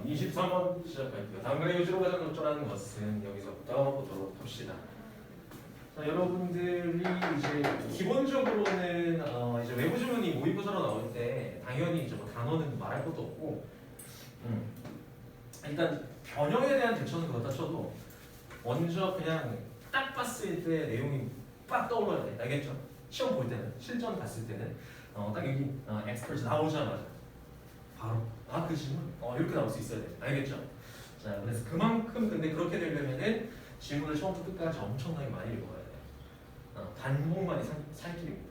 23번 시작할게요. 다음과 요지로 가장 적절한 것은 여기서부터 보도록 합시다. 자, 여러분들이 이제 기본적으로는 이제 외부 지문이 모의고사로 나올 때 당연히 이제 뭐 단어는 말할 것도 없고, 일단 변형에 대한 대처는 그렇다 쳐도 먼저 그냥 딱 봤을 때 내용이 빡 떠올라야 돼. 알겠죠? 시험 볼 때는, 실전 봤을 때는 딱 여기 엑스퍼트 나오자마자 바로 그 질문 이렇게 나올 수 있어야 돼. 알겠죠? 자, 그래서 그만큼 근데 그렇게 되려면은 질문을 처음부터 끝까지 엄청나게 많이 읽어야 돼. 반복만이 살길입니다.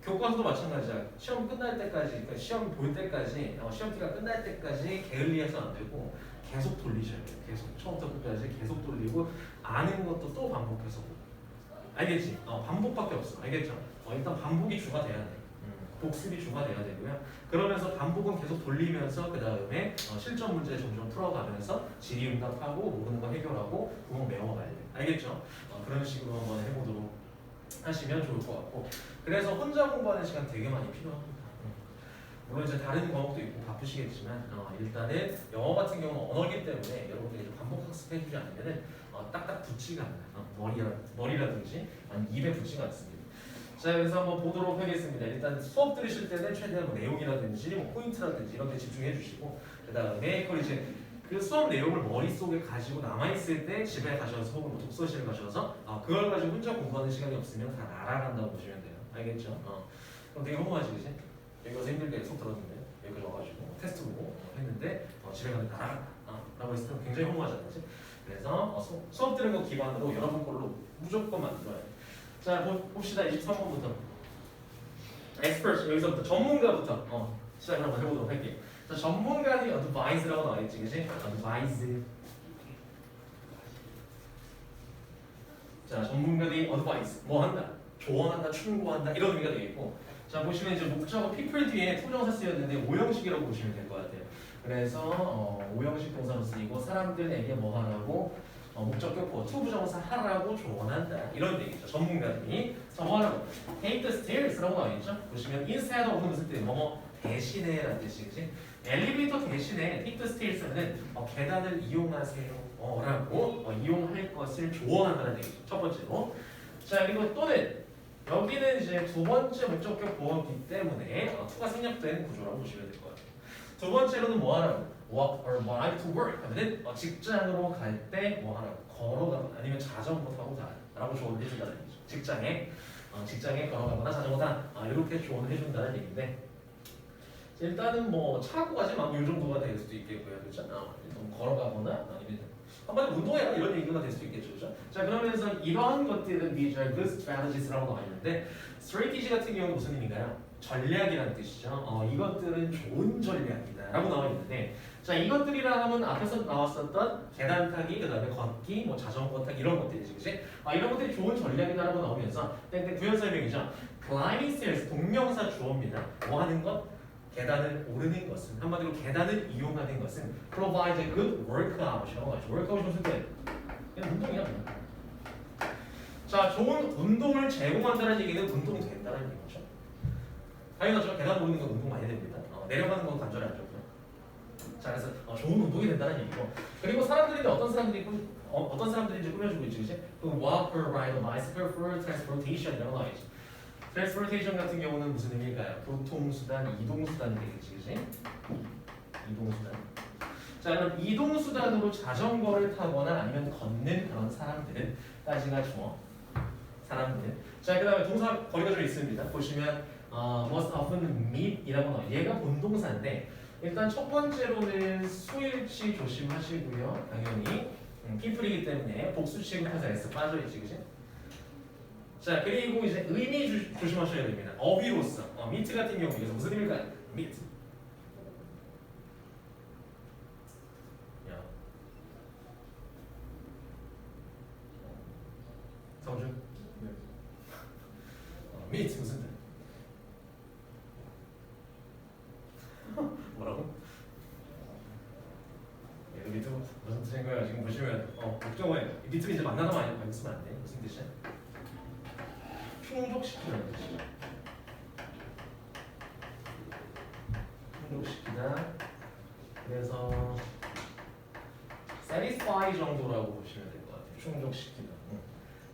교과서도 마찬가지야. 시험 끝날 때까지, 그러니까 시험 볼 때까지, 시험기가 끝날 때까지 게을리해서 안 되고 계속 돌리셔야 돼요. 계속 처음부터 끝까지 계속 돌리고 아는 것도 또 반복해서 보고. 알겠지? 반복밖에 없어. 알겠죠? 일단 반복이 주가 돼야 돼. 복습이 주가 돼야 되고요. 그러면서 반복은 계속 돌리면서 그 다음에 실전 문제 점점 풀어가면서 질의응답하고 모르는 거 해결하고 구멍 메워가야 돼. 알겠죠? 그런 식으로 한번 해보도록 하시면 좋을 것 같고, 그래서 혼자 공부하는 시간 되게 많이 필요합니다. 물론 이제 다른 과목도 있고 바쁘시겠지만 일단은 영어 같은 경우는 언어기 때문에 여러분들이 반복 학습해주지 않으면은 딱딱 붙지가 않아요. 머리라든지 아니면 입에 붙지가 않습니다. 자, 그래서 한번 보도록 하겠습니다. 일단 수업 들으실 때는 최대한 뭐 내용이라든지 뭐 포인트라든지 이런 데 집중해 주시고, 그 다음에 그걸 이제 그 수업 내용을 머릿속에 가지고 남아있을 때 집에 가셔서 혹은 뭐 독서실에 가셔서 그걸 가지고 혼자 공부하는 시간이 없으면 다 날아간다고 보시면 돼요. 알겠죠? 그럼 되게 허무하지, 그치? 여기 와서 힘들게 수업 들었는데 여기까지 와가지고 테스트 보고 했는데 집에 가면 날아간다 라고 했을 때 굉장히 허무하잖아요. 그치? 그래서 수업 들은 거 기반으로 여러분 걸로 무조건 만들어야 돼요. 자, 봅시다. 23번부터 expert, 여기서부터 전문가부터 시작을 한번 해보도록 할게요. 자, 전문가들이 advise라고 나와있지, 그치? advise. 자, 전문가들이 advise, 뭐 한다? 조언한다, 충고한다, 이런 의미가 되겠고, 자, 보시면 이제 목적어 people 뒤에 투정사 쓰였는데 오형식이라고 보시면 될 것 같아요. 그래서 오형식 동사로 쓰이고 사람들에게 뭐 하라고 목적격보 투부정사 하라고 조언한다, 이런 얘기죠. 전문가들이 뭐 하라고 take the stairs라고 나와있죠. 보시면 instead of 무슨 뜻, 뭐뭐 대신에 라는 뜻이지. 엘리베이터 대신에 take the stairs는 계단을 이용하세요 라고 이용할 것을 조언한다는 얘기죠. 첫 번째로. 자, 그리고 또는 여기는 이제 두 번째 목적격 보어기 때문에 to가 생략된 구조라고 보시면 될 것 같아요. 두 번째로는 뭐 하라고? walk or drive to work 하면은 직장으로 갈 때 뭐 하라고? 걸어가거나 아니면 자전거 타고 가라고 조언을 해준다는 얘기죠. 직장에 걸어가거나 자전거 타 이렇게 조언을 해준다는 얘기인데, 일단은 뭐 차고 가지 마, 이 정도가 될 수도 있겠고요, 그렇죠? 일단 걸어가거나 아니면 한번 운동해라, 이런 얘기가 될 수도 있겠죠, 그렇죠? 자, 그러면서 이러한 것들은 these are good strategies라고 나와 있는데, strategy 같은 경우는 무슨 의미인가요? 전략이라는 뜻이죠. 이것들은 좋은 전략이다라고 나와 있는데, 자, 이것들이라 하면 앞에서 나왔었던 계단 타기, 그 다음에 걷기, 뭐 자전거 타기 이런 것들이지, 그렇지? 이런 것들이 좋은 전략이다라고 나오면서 구현 설명이죠. climbing stairs 동명사 주어입니다. 뭐 하는 것? 계단을 오르는 것은, 한마디로 계단을 이용하는 것은 provide a good workout이라고 하죠. workout이 무슨 뜻? 그냥 운동이야, 그냥. 자, 좋은 운동을 제공한다는 얘기는 운동이 된다는 얘기죠. 당연하죠. 계단 오르는 건 운동 많이 됩니다. 내려가는 건 관절하죠. 자, 그래서 좋은 운동이 된다는 얘기고, 그리고 사람들인데 어떤 사람들인지 꾸며주고 있지, 그치? 그 walk or ride a bicycle for transportation이라고 나와 있지. 트랜스포테이션 같은 경우는 무슨 의미일까요? 교통수단, 이동수단이 되겠지, 그치? 이동수단. 자, 그럼 이동수단으로 자전거를 타거나 아니면 걷는 그런 사람들까지가 주어. 사람들. 자, 그 다음에 동사 거리가 좀 있습니다. 보시면 must often meet이라고 나와요. 얘가 본동사인데, 일단 첫 번째로는 수일치 조심하시고요. 당연히 people이기 때문에 복수 취급해서 S 빠져있지, 그치? 자, 그리고 이제 의미 조심하셔야 됩니다. 어휘로서 meet 같은 경우 여기서 무슨 의미일까요? meet. 성준? 네. meet 무슨 뜻? 뭐라고? 미트 무슨 뜻인 거예요? 지금 보시면 목적어에 미트 이제 만나다 많이 쓰면 안 돼. 무슨 뜻이야? 충족시키는 뜻이죠. 충족시키다. 그래서 satisfy 정도라고 보시면 될 것 같아요. 충족시키다.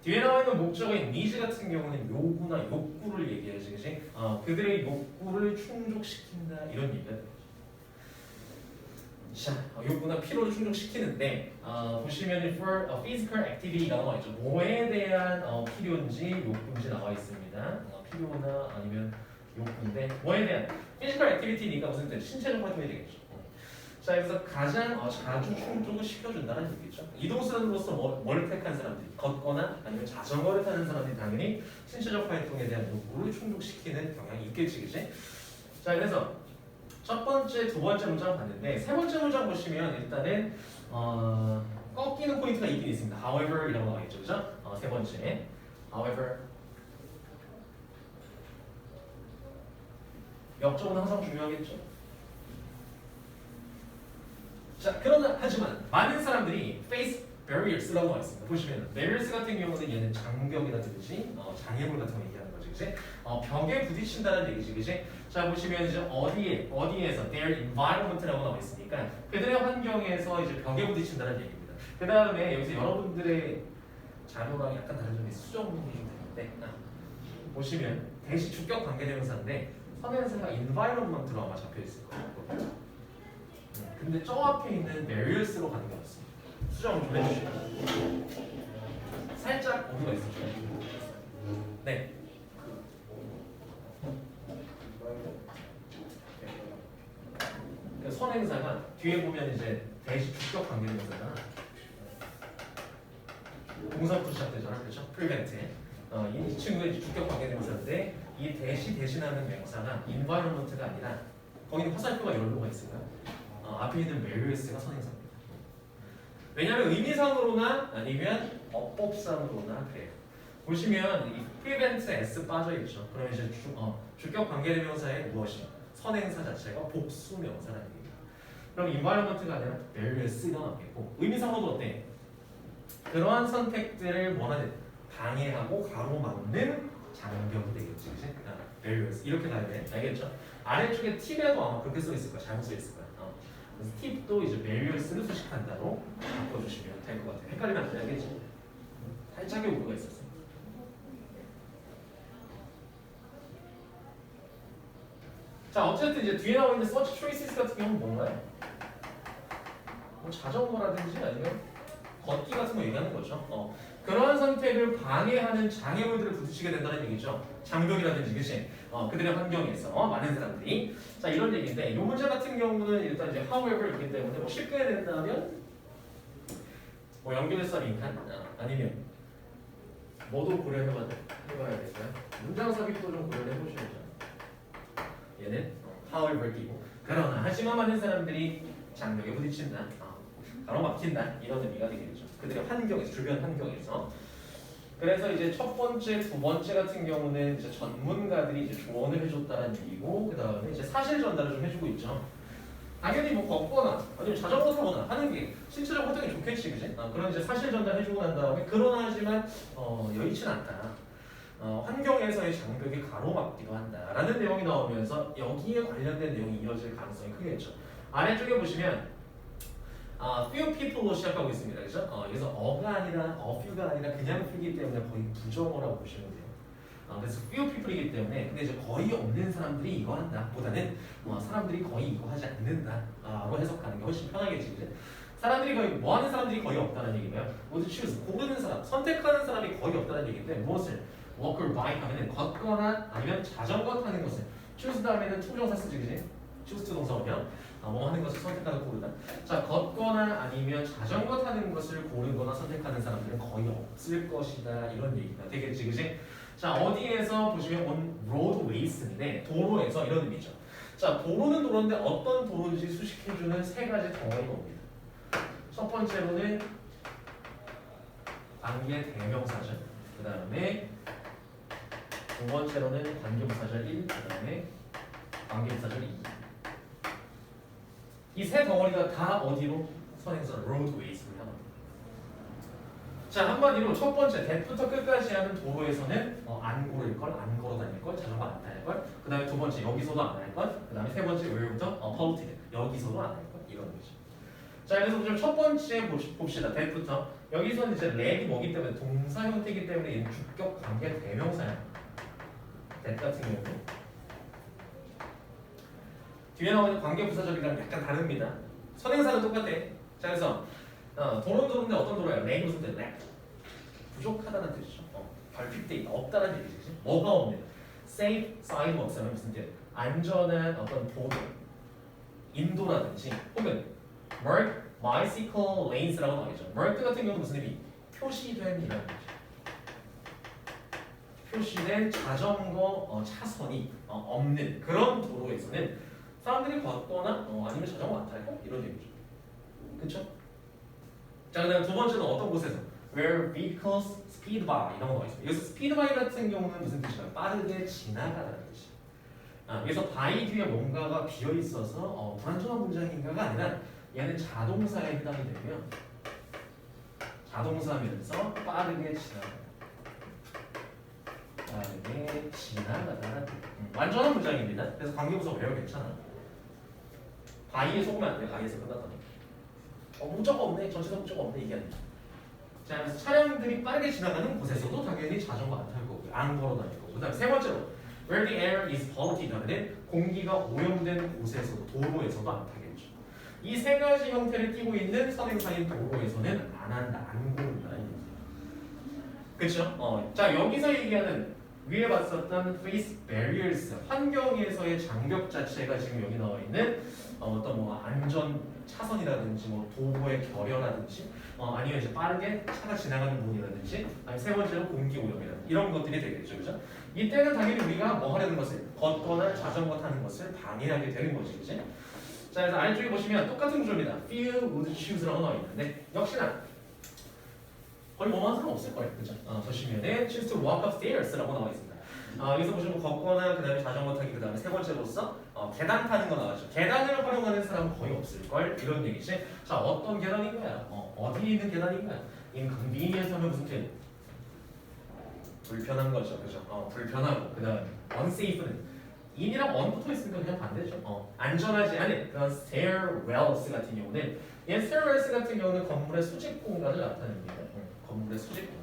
뒤에 나와 있는 목적어인 needs 같은 경우는 요구나 욕구를 얘기하지, 그지? 그들의 욕구를 충족시킨다 이런 얘기가 돼요. 자, 욕구나 필요를 충족시키는데 보시면 for a physical activity가 나와 있죠. 뭐에 대한 필요인지 욕구인지 나와 있습니다. 필요나 아니면 욕구인데 뭐에 대한 physical activity니까 무슨 뜻? 신체적 활동이 되겠죠. 자, 여기서 가장 자주 충족을 시켜준다는 얘기죠. 이동수단으로서 뭘 택한 사람들이 걷거나 아니면 자전거를 타는 사람들이 당연히 신체적 활동에 대한 욕구를 충족시키는 경향이 있겠지, 그지? 자, 그래서 첫 번째, 두 번째 문장 봤는데 세 번째 문장 보시면 일단은 꺾이는 포인트가 있긴 있습니다. However 이라고 나와 있죠, 그죠? 세 번째, however 역적은 항상 중요하겠죠. 자, 그러나 하지만 많은 사람들이 face barriers라고 나와 있습니다. 보시면 barriers 같은 경우는 얘는 장벽이라든지 장애물 같은 거 얘기하는 거지, 그지? 벽에 부딪힌다는 얘기지, 그지? 자, 보시면 이제 어디에서 their environment라고 나와 있으니까 그들의 환경에서 이제 벽에 부딪힌다는 얘기입니다. 그 다음에 여기서 여러분들의 자료랑 약간 다른 점이 수정 부분이 좀 되는데 보시면 대시 주격 관계대명사인데 선행사가 environment로 아마 잡혀 있을 거예요. 근데 저 앞에 있는 barriers로 가는 게 없습니다. 수정을 좀 해주시고 살짝 오류가 있었죠. 네. 선행사가 뒤에 보면 이제 대시 주격 관계대명사잖아. 동사부터 시작되잖아, 그렇죠? prevent. 이 친구의 주격 관계대명사인데 이 대신하는 명사가 environment가 아니라 거기는 화살표가 열로가 있어요. 앞에 있는 barriers가 선행사입니다. 왜냐하면 의미상으로나 아니면 어법상으로나 그래요. 보시면 이 prevent s 빠져 있죠. 그러면 이제 주격 관계대명사의 무엇이요? 선행사 자체가 복수명사라는 얘기예요. 그럼 environment가 아니라 barriers가 나오겠고 의미상으로도 어때? 그러한 선택들을 원하는 방해하고 가로막는 장벽이 되겠지, 그치? barriers 이렇게 가야 돼. 알겠죠? 아래쪽에 팁에도 아마 그렇게 써 있을 거야. 잘못 써 있을 거야. 그래서 팁도 이제 barriers를 수식한다로 바꿔주시면 될 것 같아요. 헷갈리면 안 돼, 알겠지? 살짝의 오류가 있었어요. 자, 어쨌든 이제 뒤에 나와 있는 search choices 같은 경우는 뭔가요? 뭐 자전거라든지 아니면 걷기 같은 거 얘기하는 거죠. 그러한 선택을 방해하는 장애물들을 부딪히게 된다는 얘기죠. 장벽이라든지, 그치? 그들의 환경에서 많은 사람들이. 자, 이런 얘기인데, 이 문제 같은 경우는 일단 이제 however이기 때문에 뭐 쉽게 된다면 뭐 연결해서니까 아니면 뭐도 고려해봐야 될까요? 문장 삽입도 좀 고려해 보셔야죠. 얘는 however 끼고 그러나 하지만 많은 사람들이 장벽에 부딪힌다, 가로막힌다 이런 의미가 되겠죠. 그들의 환경에서, 주변 환경에서. 그래서 이제 첫 번째, 두 번째 같은 경우는 이제 전문가들이 이제 조언을 해줬다는 얘기고, 그 다음에 이제 사실 전달을 좀 해주고 있죠. 당연히 뭐 걷거나 아니면 자전거 타거나 하는 게 신체적 활동이 좋겠지, 그지? 그런 이제 사실 전달해주고 난 다음에 그러나 하지만 여의치는 않다. 환경에서의 장벽이 가로막기도 한다라는 내용이 나오면서 여기에 관련된 내용이 이어질 가능성이 크겠죠. 아래쪽에 보시면 few people로 시작하고 있습니다. 그죠? 그래서 어가 아니라 a few가 아니라 그냥 few이기 때문에 거의 부정어라고 보시면 돼요. 그래서 few people이기 때문에 근데 이제 거의 없는 사람들이 이거 한다 보다는 사람들이 거의 이거 하지 않는다 라고 해석하는 게 훨씬 편하겠지. 그죠? 사람들이 거의 뭐 하는 사람들이 거의 없다는 얘기고요. 모두 choose 고르는 사람, 선택하는 사람이 거의 없다는 얘기인데 무엇을 walk or bike 하면은 걷거나 아니면 자전거 타는 것을 choose 다음에는 투정사 쓰지, 그지? choose to 동사오면 뭐 하는 것을 선택하는 고르다. 자, 걷거나 아니면 자전거 타는 것을 고르거나 선택하는 사람들은 거의 없을 것이다 이런 얘기가 되겠지, 그지? 자, 어디에서 보시면 on roadways인데 도로에서 이런 의미죠. 자, 도로는 도로인데 어떤 도로인지 수식해주는 세 가지 덩어리가 옵니다. 첫 번째로는 관계 대명사절, 그 다음에 두 번째로는 관계부사절 1, 그 다음에 관계부사절 2. 이 세 덩어리가 다 어디로? 선행사 roadways로 향합니다. 자, 한마디로 첫 번째 대부터 끝까지 하는 도로에서는 안 고를 걸, 안 걸어 다닐 걸, 자전거 안 탈 걸. 그 다음에 두 번째 여기서도 안 할 걸. 그 다음에 세 번째 where부터 polluted 여기서도 안 할 걸. 이런 거죠. 자, 그래서 좀 첫 번째 봅시다. that부터. 여기서는 이제 렉이 뭐기 때문에 동사 형태이기 때문에 얘는 주격 관계 대명사야. that 같은 경우는 뒤에 나오는 관계 부사절이랑 약간 다릅니다. 선행사는 똑같아. 자, 그래서 도로인데 어떤 도로야? 렉이 무슨 뜻? 렉. 부족하다는 뜻이죠. 결핍돼 있다, 없다는 얘기지. 뭐가 없는? safe sidewalks는 무슨 뜻? 안전한 어떤 도로, 인도라든지 혹은 marked bicycle lanes라고 나와있죠. marked 같은 경우는 무슨 의미? 표시된 이라는 거죠. 표시된 자전거 차선이 없는 그런 도로에서는 사람들이 걷거나 아니면 자전거 안 타고 이런 얘기죠. 그렇죠? 자, 그다음 두 번째는 어떤 곳에서 where vehicles speed by 이런 거 나와 있습니다. 여기서 speed by 같은 경우는 무슨 뜻일까요? 빠르게 지나가다는 뜻이. 여기서 by 뒤에 뭔가가 비어 있어서 불완전한 문장인가가 아니라 얘는 자동사에 해당이 되고요. 자동사면서 빠르게 지나가다. 빠르게 지나가다는 완전한 문장입니다. 그래서 관계부사 외워 괜찮아. by에 속으면 안 돼. by에서 끝났다니. 목적 없네. 전체적 목적 없네. 이게 아니죠. 자, 그래서 차량들이 빠르게 지나가는 곳에서도 당연히 자전거 안 탈 거고요. 안 걸어 다닐 거고. 그다음에 세 번째로 where the air is polluted 하면 공기가 오염된 곳에서도 도로에서도 안 타겠죠. 이 세 가지 형태를 띠고 있는 선행사인 도로에서는 안 한다, 안 고른다. 그렇죠? 자, 여기서 얘기하는 위에 봤었던 face barriers 환경에서의 장벽 자체가 지금 여기 나와 있는 어떤 뭐 안전 차선이라든지 뭐 도로의 결여라든지 아니면 이제 빠르게 차가 지나가는 부분이라든지 아니면 세 번째로 공기 오염이라든지 이런 것들이 되겠죠, 그죠? 이때는 당연히 우리가 뭐 하려는 것을 걷거나 자전거 타는 것을 방해하게 되는 거지, 그지? 자, 그래서 아래쪽에 보시면 똑같은 구조입니다. feel, would, choose라고 나와 있는데 역시나 거의 뭐만 사람 없을 거예요, 그죠? 보시면은 choose to walk upstairs라고 나와 있습니다. 여기서 보시면 걷거나 그 다음에 자전거 타기 그 다음에 세 번째로서 계단 타는 거 나왔죠. 계단을 활용하는 사람은 거의 없을 걸 이런 얘기지. 자, 어떤 계단인 거야? 어디에 있는 계단인 거야? inconvenience 하면 무슨 뜻? 불편한 거죠, 그죠? 불편하고 그 다음에 unsafe는 in이랑 on 붙어 있으니까 그냥 반대죠. 안전하지 않은 그런 stairwells 같은 경우는 stairwells 같은 경우는 건물의 수직 공간을 나타냅니다. 건물의 수직 공간.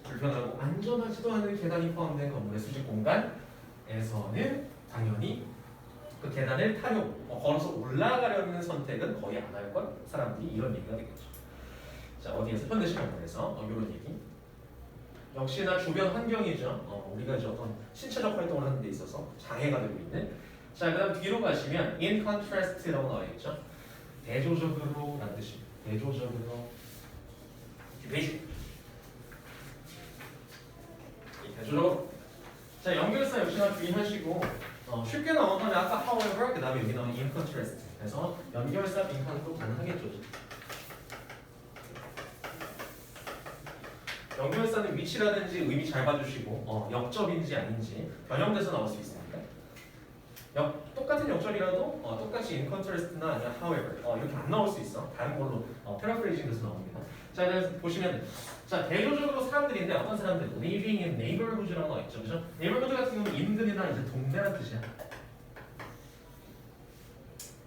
불편하고 안전하지도 않은 계단이 포함된 건물의 수직 공간에서는 당연히 그 계단을 타려고 걸어서 올라가려는 선택은 거의 안 할 걸 사람들이 이런 얘기가 되겠죠. 자, 어디에서 현대시간에서 이런 얘기. 역시나 주변 환경이죠. 우리가 이제 어떤 신체적 활동을 하는 데 있어서 장애가 되고 있는. 자, 그다음 뒤로 가시면 in contrast라고 나와 있죠. 대조적으로라는 뜻입니다. 대조적으로. 대조적으로. 자, 연결사 역시나 주의하시고 쉽게 나온다면 아까 however 그 다음에 여기 나오는 in contrast. 그래서 연결사 빈칸도 가능하겠죠. 연결사는 위치라든지 의미 잘 봐주시고 역접인지 아닌지 변형돼서 나올 수 있습니다. 똑같은 역접이라도 똑같이 in contrast나 아니면 however 이렇게 안 나올 수 있어. 다른 걸로 paraphrasing돼서 나옵니다. 자, 그래서 보시면 자, 대조적으로 사람들인데 어떤 사람들 living in neighborhood라고 나와 있죠, 그죠? neighborhood 같은 경우는 인근이나 이제 동네라는 뜻이야.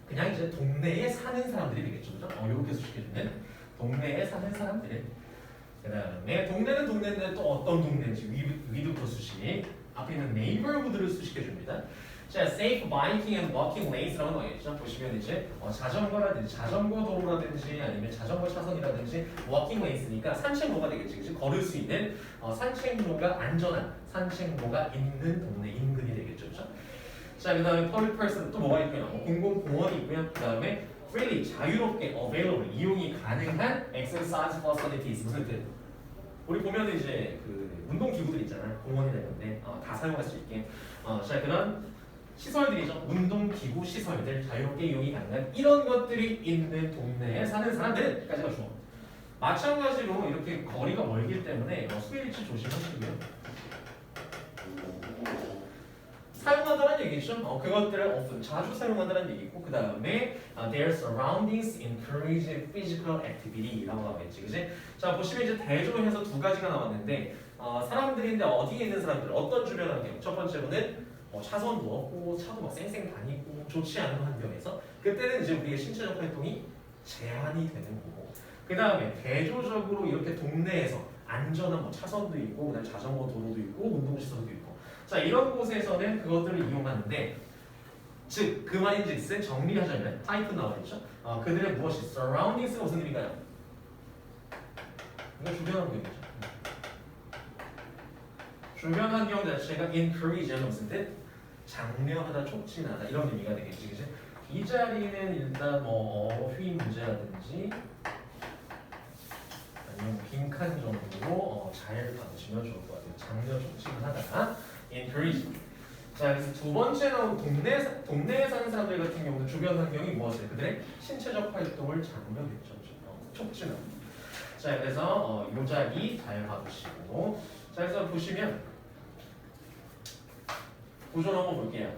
그냥 이제 동네에 사는 사람들이 되겠죠, 그죠? 이렇게 수식해주면 동네에 사는 사람들. 그 다음에 동네는 동네인데 또 어떤 동네인지 위부터 수식 앞에 있는 neighborhood를 수식해줍니다. 자, safe biking and walking lanes라고 나와 있죠. 보시면 이제 자전거라든지 자전거 도로라든지 아니면 자전거 차선이라든지 walking lanes니까 산책로가 되겠지, 그치? 걸을 수 있는 산책로가 안전한 산책로가 있는 동네 인근이 되겠죠, 그죠? 자, 그 다음에 public person 또 뭐가 있고요? 공공공원이 있고요. 그 다음에 freely 자유롭게 available 이용이 가능한 exercise facilities 무슨 뜻? 우리 보면 이제 그 운동 기구들 있잖아요. 공원이나 이런데 다 사용할 수 있게. 자, 그런 시설들이죠. 운동 기구 시설들 자유롭게 이용이 가능한 이런 것들이 있는 동네에 사는 사람들까지가 주어. 마찬가지로 이렇게 거리가 멀기 때문에 수요 위치 조심하시고요. 사용한다는 얘기죠. 그것들을 often 자주 사용한다는 얘기고 그 다음에 their surroundings encourage physical activity라고 나와있지, 그지? 자, 보시면 이제 대조해서 두 가지가 나왔는데 사람들인데 어디에 있는 사람들, 어떤 주변 환경? 첫 번째로는 차선도 없고 차도 막 쌩쌩 다니고 좋지 않은 환경에서 그때는 이제 우리의 신체적 활동이 제한이 되는 거고 그 다음에 대조적으로 이렇게 동네에서 안전한 뭐 차선도 있고 그다음에 자전거 도로도 있고 운동시설도 있고 자 이런 곳에서는 그것들을 이용하는데 즉 그 말인즉슨 정리하자면 타입은 나와 있죠. 그들의 무엇이 surroundings가 무슨 의미가요? 이거 주변 환경이죠. 주변 환경 자체가 encourage는 무슨 뜻? 장려하다, 촉진하다 이런 의미가 되겠지, 그치? 이 자리는 일단 뭐 어휘 문제라든지 아니면 빈칸 정도로 잘 받으시면 좋을 것 같아요. 장려, 촉진하다, encourage. 자, 그래서 두 번째 나온 동네에 사는 사람들 같은 경우는 주변 환경이 무엇이에요? 그들의 신체적 활동을 장려했죠, 촉진하고. 자, 그래서 이 자리 잘 봐주시고, 자, 그래서 보시면 구조를 한번 볼게요.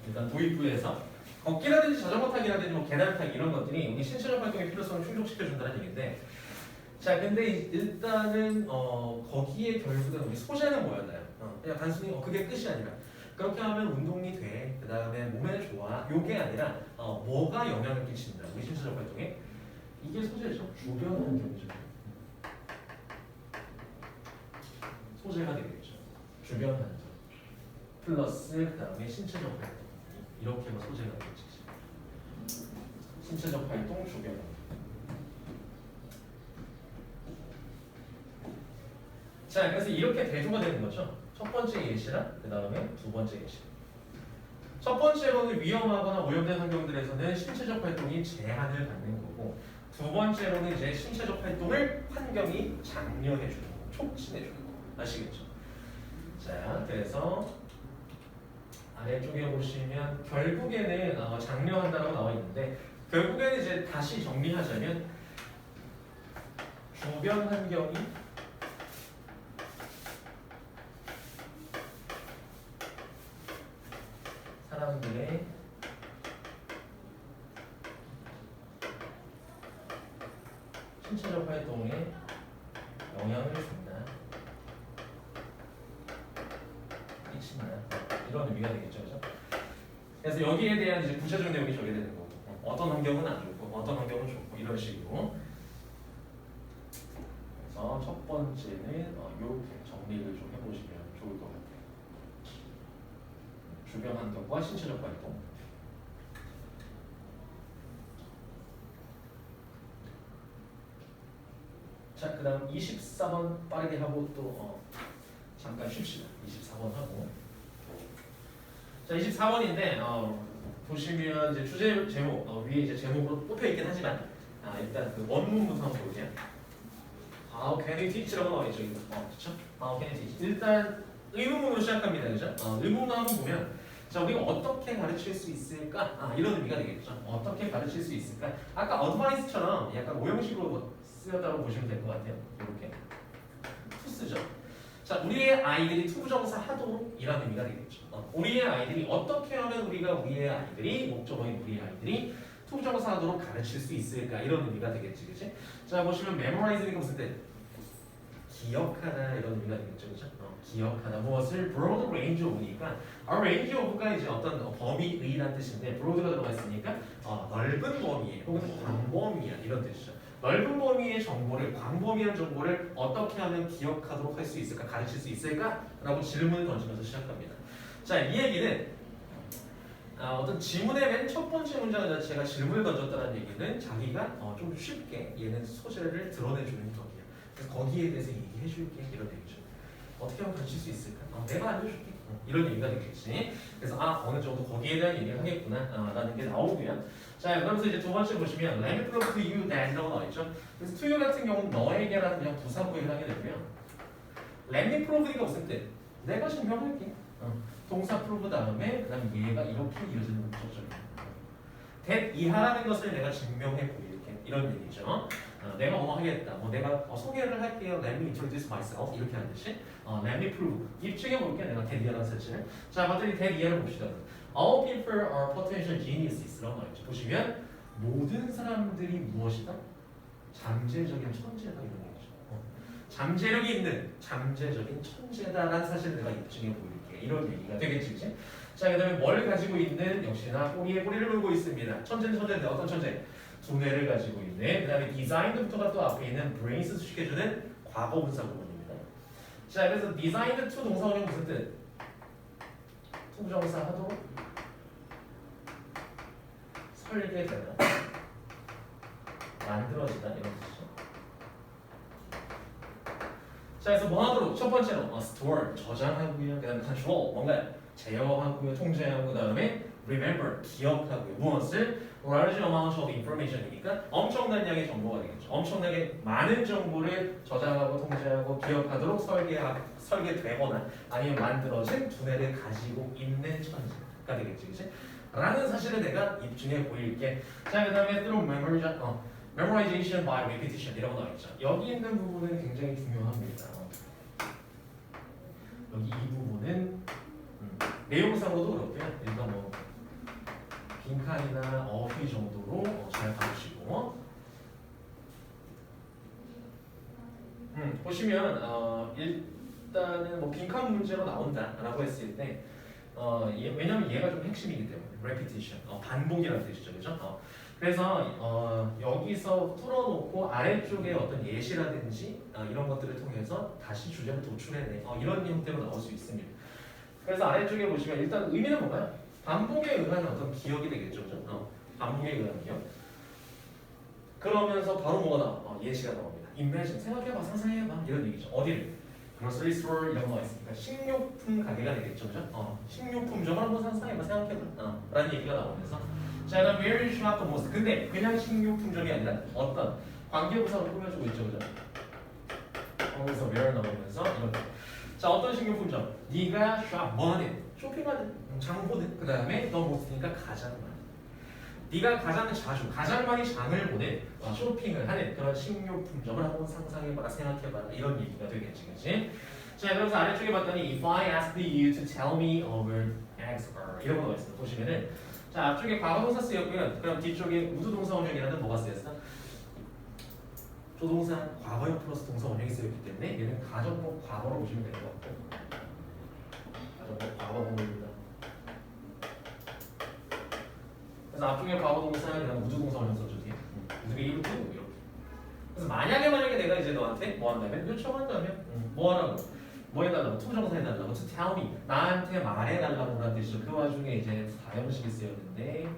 일단 도입부에서 걷기라든지 자전거 타기라든지 뭐 계단 타기 이런 것들이 우리 신체적 활동의 필요성을 충족시켜준다는 얘기인데, 자, 근데 일단은 거기에 결국은 우리 소재는 뭐였나요? 그냥 단순히 그게 끝이 아니라 그렇게 하면 운동이 돼. 그 다음에 몸에 좋아. 요게 아니라 뭐가 영향을 끼친다. 우리 신체적 활동에 이게 소재죠. 주변 환경이죠. 소재가 되겠죠. 주변 환경 플러스 그 다음에 신체적 활동 이렇게가 소재가 되겠지. 신체적 활동 주변 환경. 자, 그래서 이렇게 대조가 되는 거죠. 첫 번째 예시랑 그 다음에 두 번째 예시. 첫 번째로는 위험하거나 오염된 환경들에서는 신체적 활동이 제한을 받는 거고, 두 번째로는 이제 신체적 활동을 환경이 장려해 주는 거, 촉진해 주는 거. 아시겠죠? 자, 그래서 아래쪽에 보시면 결국에는 장려한다라고 나와 있는데, 결국에는 이제 다시 정리하자면 주변 환경이 사람들의 신체적 활동에 영향을 준다, 끼친다 이런 의미가 되겠죠, 그죠? 그래서 여기에 대한 이제 구체적 내용이 적게 되는 거고, 어떤 환경은 안 좋고, 어떤 환경은 좋고 이런 식으로. 그래서 첫 번째는 이렇게 정리를 좀 해보시면 좋을 것 같아요. 주변 환경과 신체적 활동. 자, 그 다음 24번 빠르게 하고 또 잠깐 쉽시다. 24번 하고. 자, 24번인데 보시면 이제 주제 제목 위에 이제 제목으로 뽑혀 있긴 하지만 일단 그 원문부터 한번 볼게요. How can you teach라고 나와 있죠, 이거. 그렇죠? How can you teach? 일단 의문문으로 시작합니다, 그죠? 의문문 한번 보면. 자, 우리가 어떻게 가르칠 수 있을까? 이런 의미가 되겠죠. 어떻게 가르칠 수 있을까? 아까 어드바이스처럼 약간 오형식으로 쓰였다고 보시면 될 것 같아요. 이렇게 투쓰죠. 자, 우리의 아이들이 투부정사 하도록 이라는 의미가 되겠죠. 우리의 아이들이 어떻게 하면 우리의 아이들이 목적어인 우리의 아이들이 투부정사 하도록 가르칠 수 있을까? 이런 의미가 되겠지, 그치? 자, 보시면 memorize가 무슨 뜻? 기억하다 이런 의미가 되겠죠, 그죠? 기억하다 무엇을 broad range of니까 range of가 이제 어떤 범위의란 뜻인데 broad가 들어가 있으니까 넓은 범위에 혹은 광범위한 이런 뜻이죠. 넓은 범위의 정보를 광범위한 정보를 어떻게 하면 기억하도록 할 수 있을까, 가르칠 수 있을까? 라고 질문을 던지면서 시작합니다. 자, 이 얘기는 어떤 지문의 맨 첫 번째 문장 자체가 질문을 던졌다는 얘기는 자기가 좀 쉽게 얘는 소재를 드러내주는 격이야. 그래서 거기에 대해서 얘기해줄게 이런 얘기죠. 어떻게 하면 가르칠 수 있을까? 내가 알려줄게. 이런 얘기가 되겠지. 그래서 어느 정도 거기에 대한 얘기를 하겠구나 라는 게 나오고요. 자, 그러면서 이제 두 번째 보시면 Let me prove to you that라고 나와 있죠. 그래서 to you 같은 경우는 너에게라는 그냥 부사구에 해당이 되고요. Let me prove가 무슨 뜻? 내가 증명할게. 동사 prove 다음에 그다음 얘가 이렇게 이어지는 목적절이에요. that 이하라는 것을 내가 증명해 보일게 이런 얘기죠. 내가 하겠다. 내가 소개를 할게요. Let me introduce myself 이렇게 하는 듯이 Let me prove 입증해 볼게. 내가 that 이하라는 사실을. 자, 먼저 that 이하를 봅시다. All people are potential geniuses라고 나와있죠. 보시면 모든 사람들이 무엇이다? 잠재적인 천재다 이런 얘기죠. 잠재력이 있는 잠재적인 천재다라는 사실을 내가 입증해 보일게. 이런 얘기가 되겠지, 그치? 자, 그 다음에 뭘 가지고 있는 역시나 꼬리에 꼬리를 물고 있습니다. 천재는 천재인데 어떤 천재? 두뇌를 가지고 있는. 그 다음에 designed부터가 또 앞에 있는 brains를 수식해주는 과거 분사 부분입니다. 자, 그래서 designed to 동사원이 무슨 뜻? 투부정사 하도 설계되다, 만들어지다 이런 뜻이죠. 자, 그래서 뭐 하도록? 첫 번째로 store, 저장하고요. 그 다음에 control, 뭔가 제어하고요, 통제하고, 그 다음에 remember, 기억하고요. 무엇을? large amount of information이니까 엄청난 양의 정보가 되겠죠. 엄청나게 많은 정보를 저장하고 통제하고 기억하도록 설계되거나 아니면 만들어진 두뇌를 가지고 있는 천재가 되겠지, 그치? 라는 사실을 내가 입증해 보일게. 자, 그 다음에 through memorization by repetition 이라고 나와 있죠. 여기 있는 부분은 굉장히 중요합니다. 여기 이 부분은 내용상으로도 그렇고요. 일단 뭐 빈칸이나 어휘 정도로 잘 봐주시고 보시면 일단은 뭐 빈칸 문제로 나온다라고 했을 때 왜냐면 얘가 좀 핵심이기 때문에 repetition 반복이라는 뜻이죠, 그렇죠? 그래서 여기서 풀어놓고 아래쪽에 어떤 예시라든지 이런 것들을 통해서 다시 주제를 도출해내 이런 형태로 나올 수 있습니다. 그래서 아래쪽에 보시면 일단 의미는 뭔가요? 반복에 의한 어떤 기억이 되겠죠, 그죠? 반복에 의한 기억. 그러면서 바로 뭐가 나와? 예시가 나옵니다. imagine, 생각해봐, 상상해봐 이런 얘기죠. 어디를? grocery store 이런 거 있으니까 식료품 가게가 되겠죠, 그죠? 식료품점을 한번 상상해봐, 생각해봐 라는 얘기가 나오면서 자, 그럼 where is shop the most? 근데 그냥 식료품점이 아니라 어떤 관계부사로 꾸며주고 있죠, 그죠? 거기서 where 나오면서 이렇게 자, 어떤 식료품점? 네가 shop 뭐하는? 쇼핑하는, 장 보는. 그 다음에 너 못쓰니까 가장 많이. 네가 가장 자주, 가장 많이 장을 보는 쇼핑을 하는 그런 식료품점을 한번 상상해봐라, 생각해봐라 이런 얘기가 되겠지, 그치? 자, 그래서 아래쪽에 봤더니 if I asked you to tell me where eggs are 이런 거가 있습니다. 보시면은 자, 앞쪽에 과거동사 쓰였고요. 그럼 뒤쪽에 우주동사 원형이라는 뭐가 쓰였어? 조동사 과거형 플러스 동사 원형이 쓰였기 때문에 얘는 가정법 과거로 보시면 되는 것 같고 가정법 과거 부분입니다. 그래서 앞쪽에 과거동사 그다음 우주동사 원형 써주세요. 우주가 이렇게 이렇게. 그래서 만약에 내가 이제 너한테 뭐 한다면 요청한다면 뭐 하라고? 뭐 해달라고? 투정사 해달라고? To tell me 나한테 말해달라고 라는 뜻이죠. 그 와중에 이제 사형식이 쓰였는데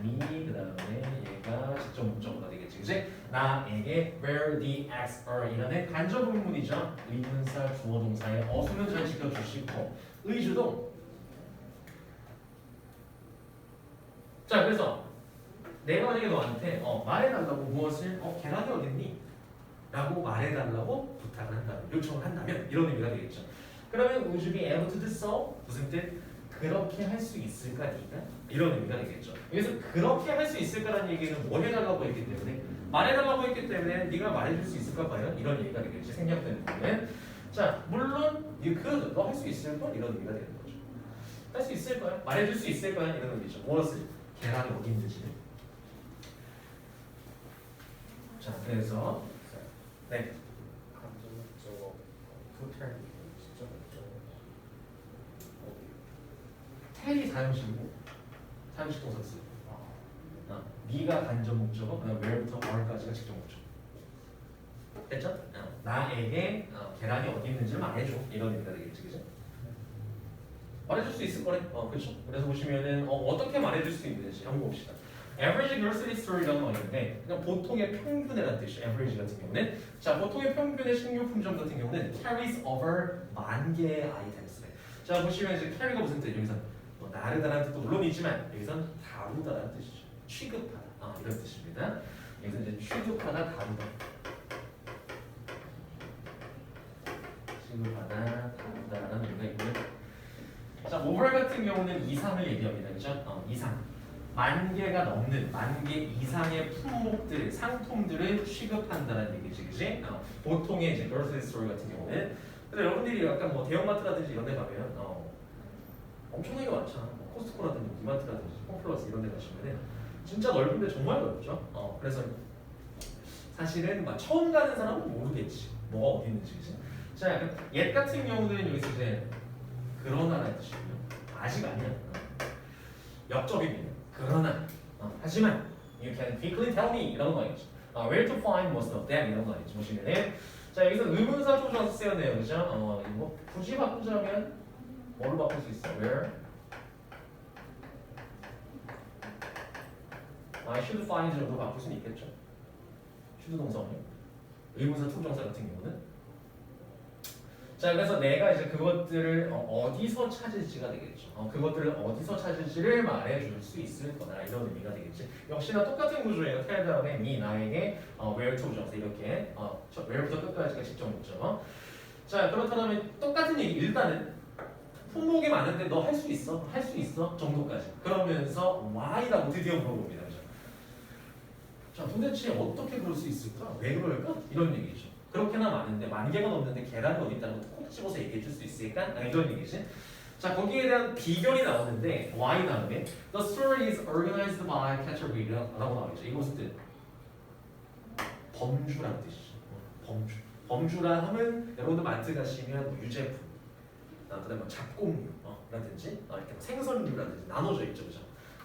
me 그 다음에 얘가 직접 목적어가 되겠지, 그치? 나에게 where the eggs are 이라는 간접 의문문이죠. 의문사 주어 동사의 어순은 잘 지켜주시고 의주동. 자, 그래서 내가 만약에 너한테 말해달라고 무엇을 계란이 어딨니? 라고 말해달라고 부탁을 한다면, 요청을 한다면 이런 의미가 되겠죠. 그러면 would you be able to do so? 무슨 뜻? 그렇게 할 수 있을까 네가? 이런 의미가 되겠죠. 여기서 그렇게 할 수 있을까라는 얘기는 뭐 해달라고 했기 때문에 말해달라고 했기 때문에 네가 말해줄 수 있을까 과연? 이런 얘기가 되겠지. 생략되는 부분은. 자, 물론 너 할 수 있을 걸? 이런 의미가 되는 거죠. 할 수 있을 거야? 말해줄 수 있을 거야? 이런 의미죠. 무엇을? 계란이 어디 있는지. 자, 그래서 네. 저거 호텔 진짜 텔이 사형식이고 사형식 동사 쓰고 네가 간접 목적어 그다음 where부터 where까지가 직접 목적어 됐죠? 나에게 계란이 어디 있는지 말해줘 이런 의미가 되겠지, 그죠? 말해줄 수 있을 거래. 그렇죠. 그래서 보시면은 어떻게 말해줄 수 있는지 한번 봅시다. average grocery store라는 거 있는데 그냥 보통의 평균이라는 뜻이에요. average 같은 경우는 자, 보통의 평균의 식료품점 같은 경우는 carries over 10,000개의 아이템스래. 자, 보시면 이제 carry가 무슨 뜻? 여기서 나르다라는 뜻도 물론 있지만 여기선 다루다라는 뜻이죠. 취급하다 이런 뜻입니다. 여기서 이제 취급하다, 다루다. 취급하다, 다루다라는 의미가 있고요. 자, over 같은 경우는 이상을 얘기합니다. 그죠? 이상. 10,000개가 넘는 10,000개 이상의 품목들, 상품들을 취급한다는 얘기지, 그지? 보통의 이제 grocery store 같은 경우는. 근데 여러분들이 약간 뭐 대형마트라든지 이런 데 가면 엄청나게 많잖아. 뭐 코스트코라든지 이마트라든지 홈플러스 이런 데 가시면은 진짜 넓은데 정말 넓죠. 그래서 사실은 막 처음 가는 사람은 모르겠지. 뭐가 어디 있는지, 그지? 자, 옛 같은 경우는 여기서 이제 그러나라는 뜻이고요. 아직 아니야. 역접입니다. 그러나 하지만 you can quickly tell me 이런 거 아니죠. where to find most of them 이런 거 아니죠. 보시면은 자 여기서 의문사 조정사 쓰였네요, 그죠? 이거 굳이 바꾸자면 뭘로 바꿀 수 있어? Where I should find 정도 바꿀 수는 있겠죠. should 동사원이 의문사 투정사 같은 경우는 자 그래서 내가 이제 그것들을 어디서 찾을지가 되겠죠. 그것들을 어디서 찾을지를 말해줄 수 있을 거다 이런 의미가 되겠지. 역시나 똑같은 구조예요. tell 다음에 me 나에게 where to 정사 이렇게 where부터 끝까지가 직접 묻죠. 자 그렇다면 똑같은 얘기 일단은 품목이 많은데 너 할 수 있어? 할 수 있어? 정도까지. 그러면서 why라고 드디어 물어봅니다. 그죠? 자 도대체 어떻게 그럴 수 있을까? 왜 그럴까? 이런 얘기죠. 그렇게나 많은데 만 개가 넘는데 계란이 어디 있다는 거 콕 집어서 얘기해 줄 수 있을까? 이런 얘기지. 자 거기에 대한 비결이 나오는데 why 다음에 the story is organized by category라고 나오죠. 이거 무슨 뜻? 범주라는 뜻이죠. 범주. 범주라 하면 여러분들 마트 가시면 뭐 유제품, 그다음에 뭐 잡곡류라든지 이렇게 뭐 생선류라든지 나눠져 있죠, 그죠?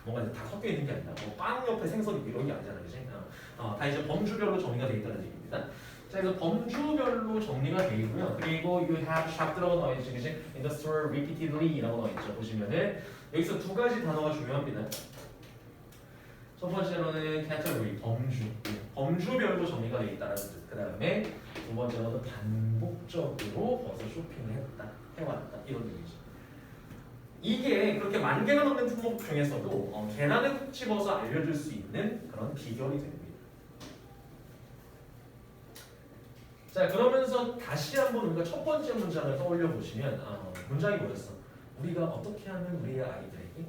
뭔가 이제 다 섞여 있는 게 아니라 뭐 빵 옆에 생선 이런 게 아니잖아요, 그지? 다 이제 범주별로 정리가 되어 있다는 얘기입니다. 자, 그래서 범주별로 정리가 되어 있고요. 그리고 you have shop라고 나와 있죠, 그지? In the store repeatedly라고 나와 있죠. 보시면은 여기서 두 가지 단어가 중요합니다. 첫 번째로는 category, 범주. 범주별로 정리가 되어 있다는 뜻. 그 다음에 두 번째로는 반복적으로 벌써 쇼핑을 했다, 해왔다 이런 얘기죠. 이게 그렇게 만 개가 넘는 품목 중에서도 계란을 콕 집어서 알려줄 수 있는 그런 비결이 됩니다. 자 그러면서 다시 한번 우리가 첫 번째 문장을 떠올려 보시면 문장이 뭐였어? 우리가 어떻게 하면 우리의 아이들에게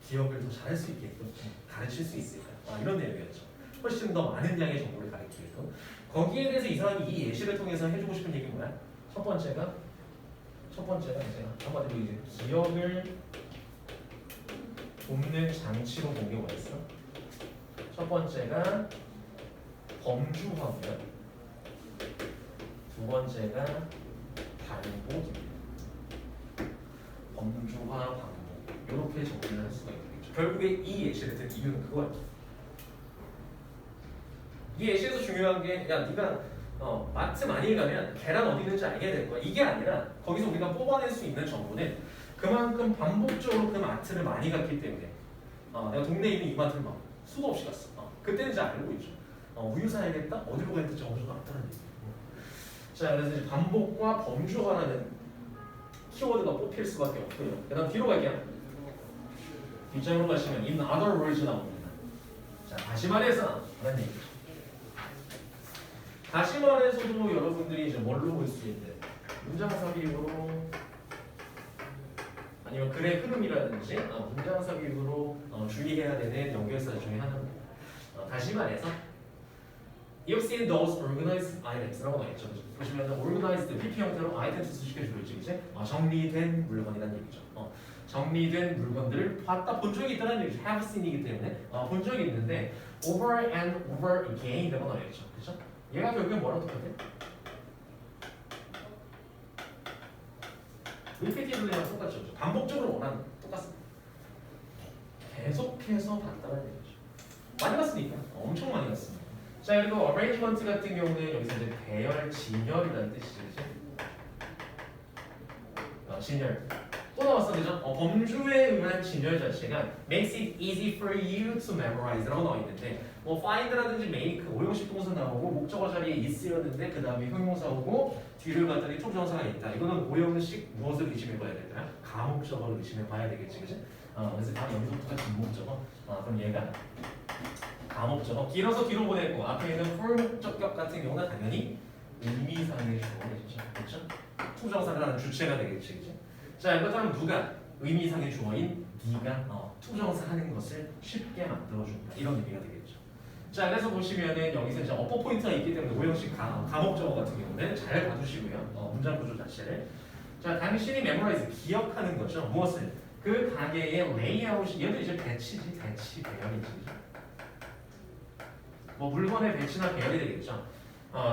기억을 더 잘할 수 있게끔 가르칠 수 있을까? 이런 내용이었죠. 훨씬 더 많은 양의 정보를 가르치게끔. 거기에 대해서 이 사람이 이 예시를 통해서 해주고 싶은 얘기는 뭐야? 첫 번째가 이제 한마디로 이제 기억을 돕는 장치로 본 게 뭐였어? 첫 번째가 범주화고요. 두 번째가 반복입니다. 범주화, 반복 이렇게 정리를 할 수가 있겠죠. 결국에 이 예시를 든 이유는 그거였죠. 이 예시에서 중요한 게 야 네가 마트 많이 가면 계란 어디 있는지 알게 될 거야. 이게 아니라 거기서 우리가 뽑아낼 수 있는 정보는 그만큼 반복적으로 그 마트를 많이 갔기 때문에 내가 동네에 있는 이마트를 막 수도 없이 갔어. 그때는 이제 알고 있죠. 우유 사야겠다? 어디로 가야 될지 정보가 없다는 얘기예요. 자 그래서 이제 반복과 범주화라는 키워드가 뽑힐 수밖에 없고요. 그 다음 뒤로 갈게요. 뒷장으로 가시면 in other words 나옵니다. 자 다시 말해서 라는 얘기죠. 다시 말해서도 여러분들이 이제 뭘로 볼 수 있는 문장삽입으로 아니면 글의 흐름이라든지 문장삽입으로 주의해야 되는 연결사 중에 하나입니다. 다시 말해서 You've seen those organized items라고 나와 있죠. 보시면 organized PP 형태로 items 시켜주고 있죠. 이제 정리된 물건이라는 얘기죠. 정리된 물건들을 봤다 본 적이 있다는 얘기죠. have seen이기 때문에 본 적이 있는데 over and over again이라고 나와 있죠. 그렇죠? 얘가 결국에 뭐랑 똑같아? repeatedly랑 똑같죠. 반복적으로 원하는 똑같습니다. 계속해서 봤다는 얘기죠. 많이 봤으니까 엄청 많이 봤습니다. 자 그리고 arrangement 같은 경우는 여기서 이제 배열, 진열이라는 뜻이죠. 진열 또 나왔어, 그죠? 범주에 의한 진열 자체가 makes it easy for you to memorize라고 나와 있는데 뭐 find라든지 make 오형식 동사 나오고 목적어 자리에 is였는데 그 다음에 형용사 오고 뒤를 봤더니 투부정사가 있다. 이거는 오형식 무엇을 의심해 봐야 될까요? 가목적어를 의심해 봐야 되겠지, 그지? 그래서 다 여기서부터 진목적어. 그럼 얘가 가목적어. 길어서 뒤로 보내고 앞에 있는 for 목적격 같은 경우는 당연히 의미상의 주어겠죠, 그렇죠? 투부정사라는 주체가 되겠지, 그지? 자 이렇다면 누가 의미상의 주어인 네가 투부정사 하는 것을 쉽게 만들어준다 이런 의미가 되겠죠. 자 그래서 보시면은 여기서 이제 어퍼 포인트가 있기 때문에 오형식 가목적어 같은 경우는 잘 봐주시고요. 문장 구조 자체를. 자 당신이 메모라이즈 기억하는 거죠. 무엇을? 그 가게의 레이아웃이 얘도 이제 배치지, 배치 배열이지. 뭐 물건의 배치나 배열이 되겠죠.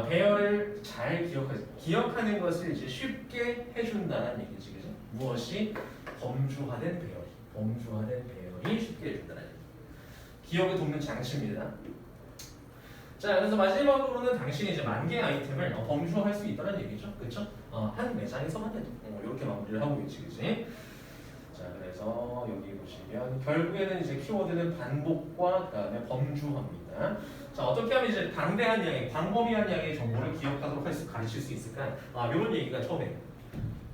배열을 잘 기억하는 것을 이제 쉽게 해준다는 얘기지, 그죠? 무엇이 범주화된 배열이 쉽게 해준다는 얘기. 기억을 돕는 장치입니다. 자, 그래서 마지막으로는 당신이 이제 만 개의 아이템을 범주화할 수 있다는 얘기죠, 그렇죠? 한 매장에서만 해도 이렇게 마무리를 하고 있지, 그지? 자, 그래서 여기 보시면 결국에는 이제 키워드는 반복과 그다음에 범주화입니다. 자, 어떻게 하면 이제 방대한 양의 광범위한 양의 정보를 기억하도록 가르칠 수 있을까? 이런 얘기가 처음에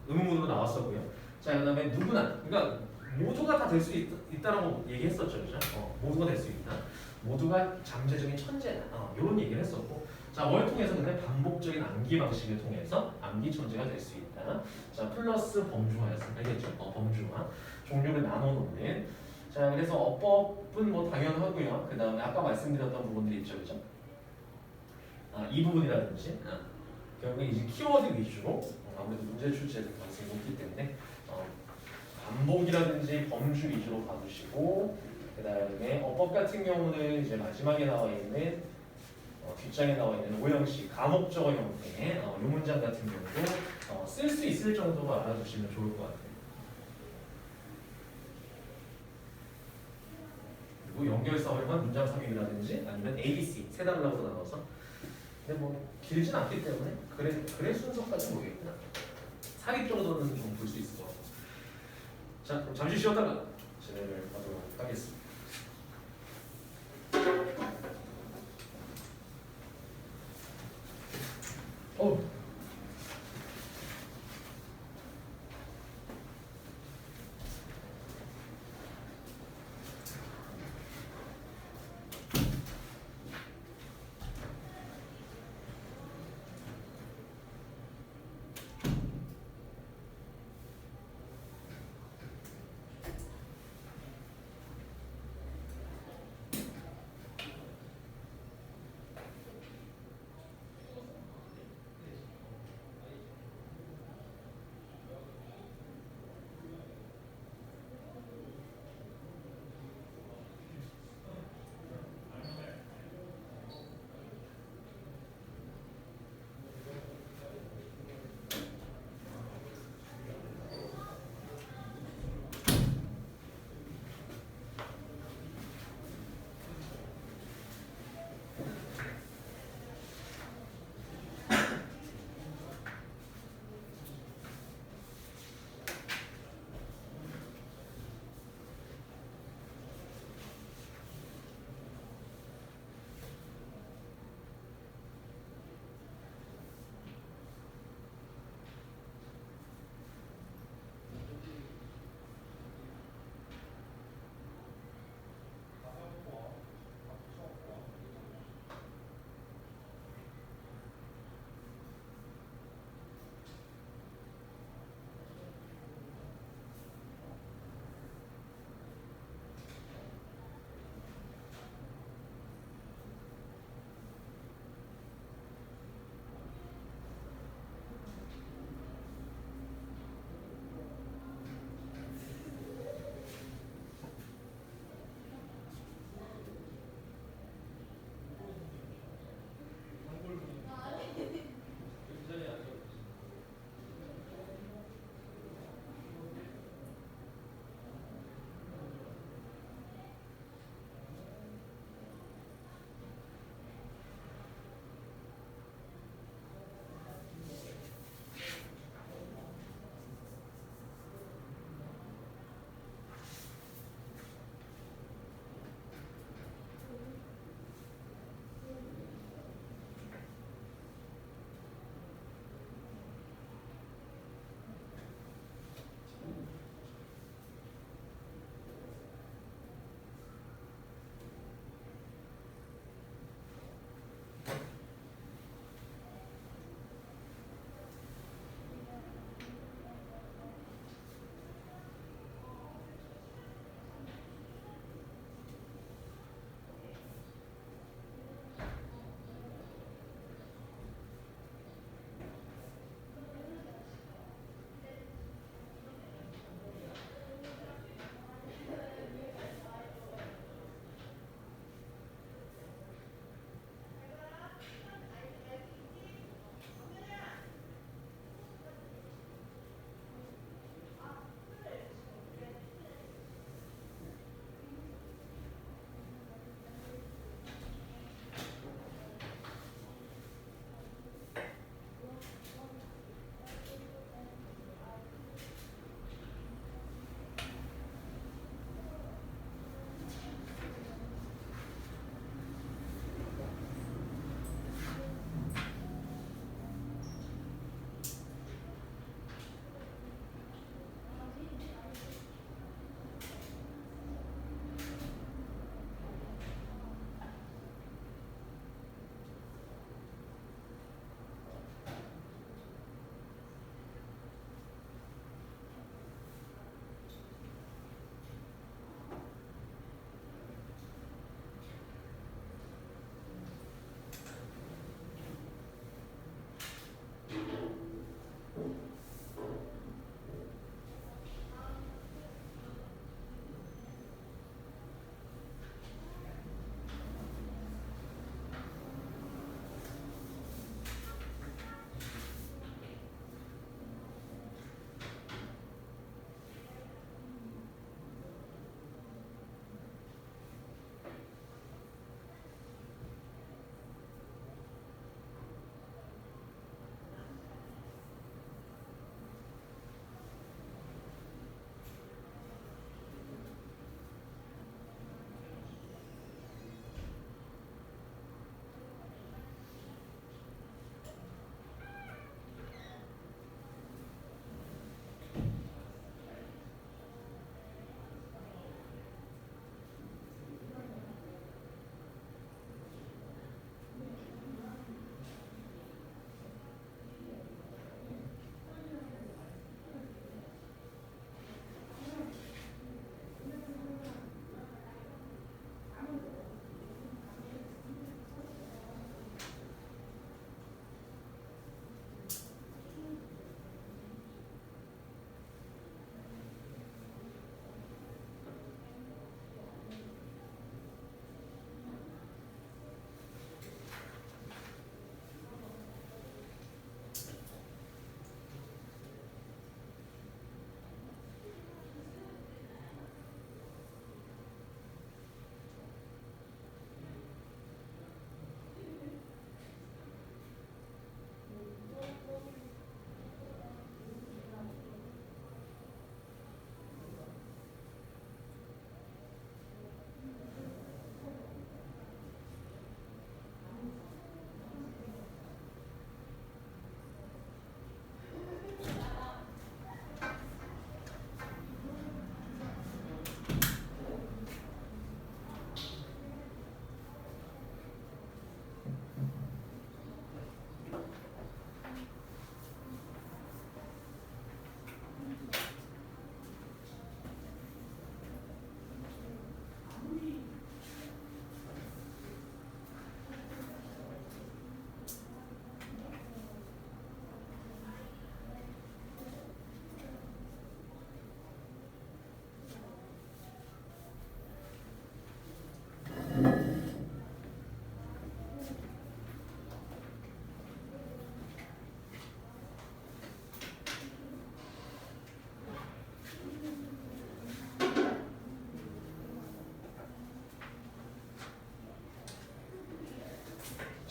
의문문으로 나왔었고요. 자, 그다음에 누구나, 그러니까 모두가 다 될 수 있다라고 얘기했었죠, 그죠? 모두가 될 수 있다. 모두가 잠재적인 천재다. 이런 얘기를 했었고, 자, 뭘 통해서 근데 반복적인 암기 방식을 통해서 암기 천재가 될 수 있다. 자, 플러스 범주화였어. 알겠죠? 범주화. 종류를 나눠 놓는. 자, 그래서 어법은 뭐 당연하고요. 그 다음에 아까 말씀드렸던 부분들이 있죠, 그죠? 이 부분이라든지, 결국에 이제 키워드 위주로 아무래도 문제 출제될 가능성이 높기 때문에 반복이라든지 범주 위주로 봐주시고, 그 다음에 어법 같은 경우는 이제 마지막에 나와 있는 뒷장에 나와 있는 오형식 가목적어 형태의 이 문장 같은 경우도 쓸 수 있을 정도로 알아두시면 좋을 것 같아요. 그리고 연결사월만 문장 삽입이라든지 아니면 ABC 세 단락으로 나눠서, 근데 뭐 길진 않기 때문에 그래 순서까지 모르겠구나. 삽입 정도는 좀 볼 수 있을 것 같고. 자, 그럼 잠시 쉬었다가 진행을 하도록 하겠습니다.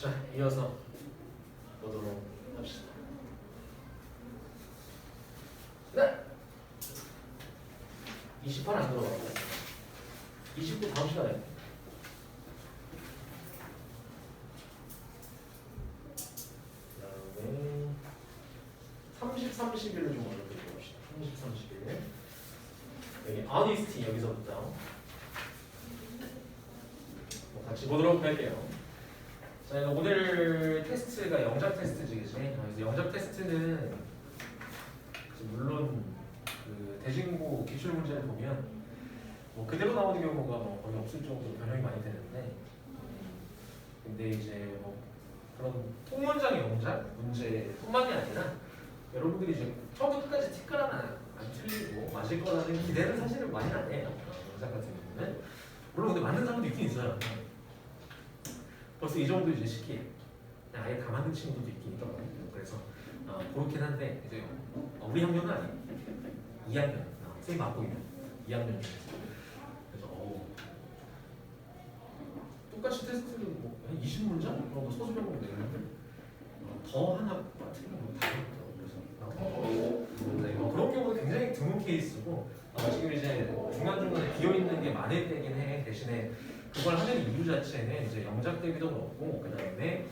자, 이어서 보도록 합시다. 네. 28 안 들어가고 29 다음 시간에. 그다음에 30, 31을 좀 어렵게 봅시다. 30, 31. 여기 honesty 여기서부터 같이 보도록 할게요. 자, 이거 오늘 테스트가 영작 테스트지, 그치? 그래서 영작 테스트는 물론 그 대진고 기출 문제를 보면 뭐 그대로 나오는 경우가 뭐 거의 없을 정도로 변형이 많이 되는데, 근데 이제 뭐 그런 통문장 영작 문제뿐만이 아니라 여러분들이 이제 처음부터 끝까지 티끌 하나 안 틀리고 맞을 거라는 기대는 사실은 많이 안 해요. 영작 같은 경우는 물론 근데 맞는 사람도 있긴 있어요. 벌써 이 정도 이제 시기에 아예 다 맞는 친구도 있긴 있더라고요. 그래서 그렇긴 한데 이제 우리 학년은 아니에요. 2학년 쌤이 맡고 있는 2학년 그래서 똑같이 테스트를 뭐한 20문장 정도 소수명으로 내는데 더 하나 틀리면 뭐 다르더라고요. 그래서 그런 경우는 굉장히 드문 케이스고 지금 이제 중간중간에 비어있는 게 많을 때긴 해. 대신에 그걸 하는 이유 자체는 이제 영작 대비도 그렇고 그 다음에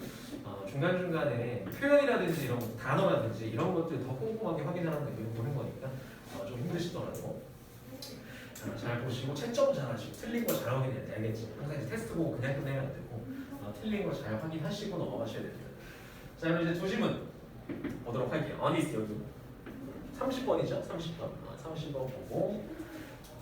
중간중간에 표현이라든지 이런 단어라든지 이런 것들 더 꼼꼼하게 확인하는 의미로 보는 거니까 좀 힘드시더라도 잘 보시고 채점 잘 하시고 틀린 거 잘 확인해야 알겠지. 항상 이제 테스트 보고 그냥 끝내면 안 되고 틀린 거 잘 확인하시고 넘어가셔야 됩니다. 자, 그럼 이제 조심은 보도록 할게요. honest 여기 30번이죠? 30번 30번 보고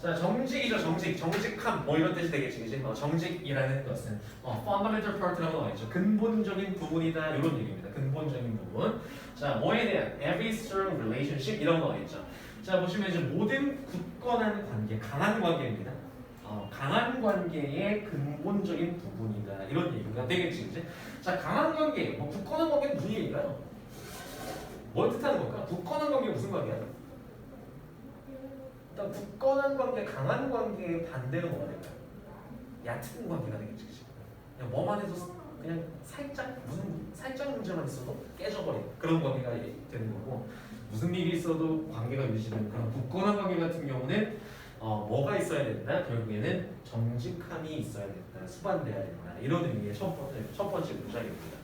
자, 정직이죠. 정직함 뭐 이런 뜻이 되겠지, 그지? 정직이라는 것은 fundamental part라고 나와 있죠. 근본적인 부분이다 이런 얘기입니다. 근본적인 부분. 자, 뭐에 대한 every strong relationship 이런 거 나와 있죠. 자, 보시면 이제 모든 굳건한 관계, 강한 관계입니다. 강한 관계의 근본적인 부분이다 이런 얘기가 되겠지, 그지? 자, 강한 관계, 뭐 굳건한 관계는 무슨 얘기인가요? 뭘 뜻하는 걸까? 굳건한 관계가 무슨 관계야? 일단 굳건한 관계, 강한 관계의 반대로 뭐가 될까요? 얕은 관계가 되겠지, 그치? 그냥 뭐만 해도 그냥 살짝 문제만 있어도 깨져버린 그런 관계가 되는 거고, 무슨 일이 있어도 관계가 유지되는 그런 굳건한 관계 같은 경우는 뭐가 있어야 된다? 결국에는 정직함이 있어야 된다, 수반돼야 된다 이런 의미의 첫 번째 문장입니다.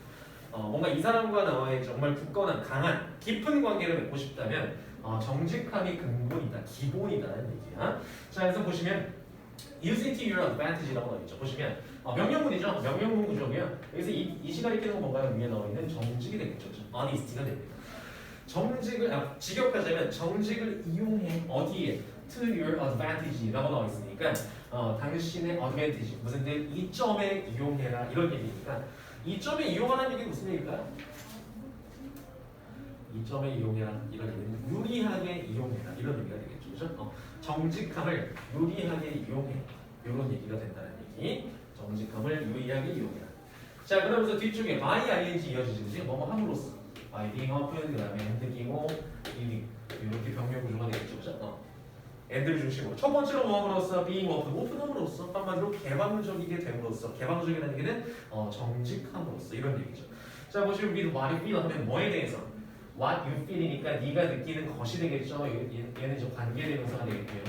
뭔가 이 사람과 나와의 정말 굳건한, 강한, 깊은 관계를 맺고 싶다면 정직함이 근본이다, 기본이다라는 얘기야. 자, 그래서 보시면 use it to your advantage라고 나와 있죠. 보시면 명령문이죠. 명령문 구조고요. 여기서 이 시간에 끼는 건 뭔가요? 위에 나와 있는 정직이 되겠죠. honesty가 됩니다. 정직을 직역하자면 정직을 이용해 어디에? to your advantage라고 나와 있으니까 당신의 advantage 무슨 데 이점에 이용해라 이런 얘기니까 이점에 이용하라는 얘기는 무슨 얘기일까요? 이점에 이용해라 이런 얘기는 유리하게 이용해라 이런 얘기가 되겠죠. 그렇죠? 정직함을 유리하게 이용해 이런 얘기가 된다는 얘기. 정직함을 유리하게 이용해라. 자, 그러면서 뒤쪽에 by ing 이어지지. 뭐뭐 함으로써 by being open 그 다음에 and 끼고 이렇게 병렬 구조가 되겠죠. 그렇죠? and를 중심으로 첫 번째로 뭐함으로써 being open 오픈함으로써 한마디로 개방적이게 됨으로써 개방적이라는 얘기는 정직함으로써 이런 얘기죠. 자, 보시면 with what you feel 하면 뭐에 대해서 what you feel이니까 네가 느끼는 것이 되겠죠. 얘는 이제 관계대명사가 되겠고요.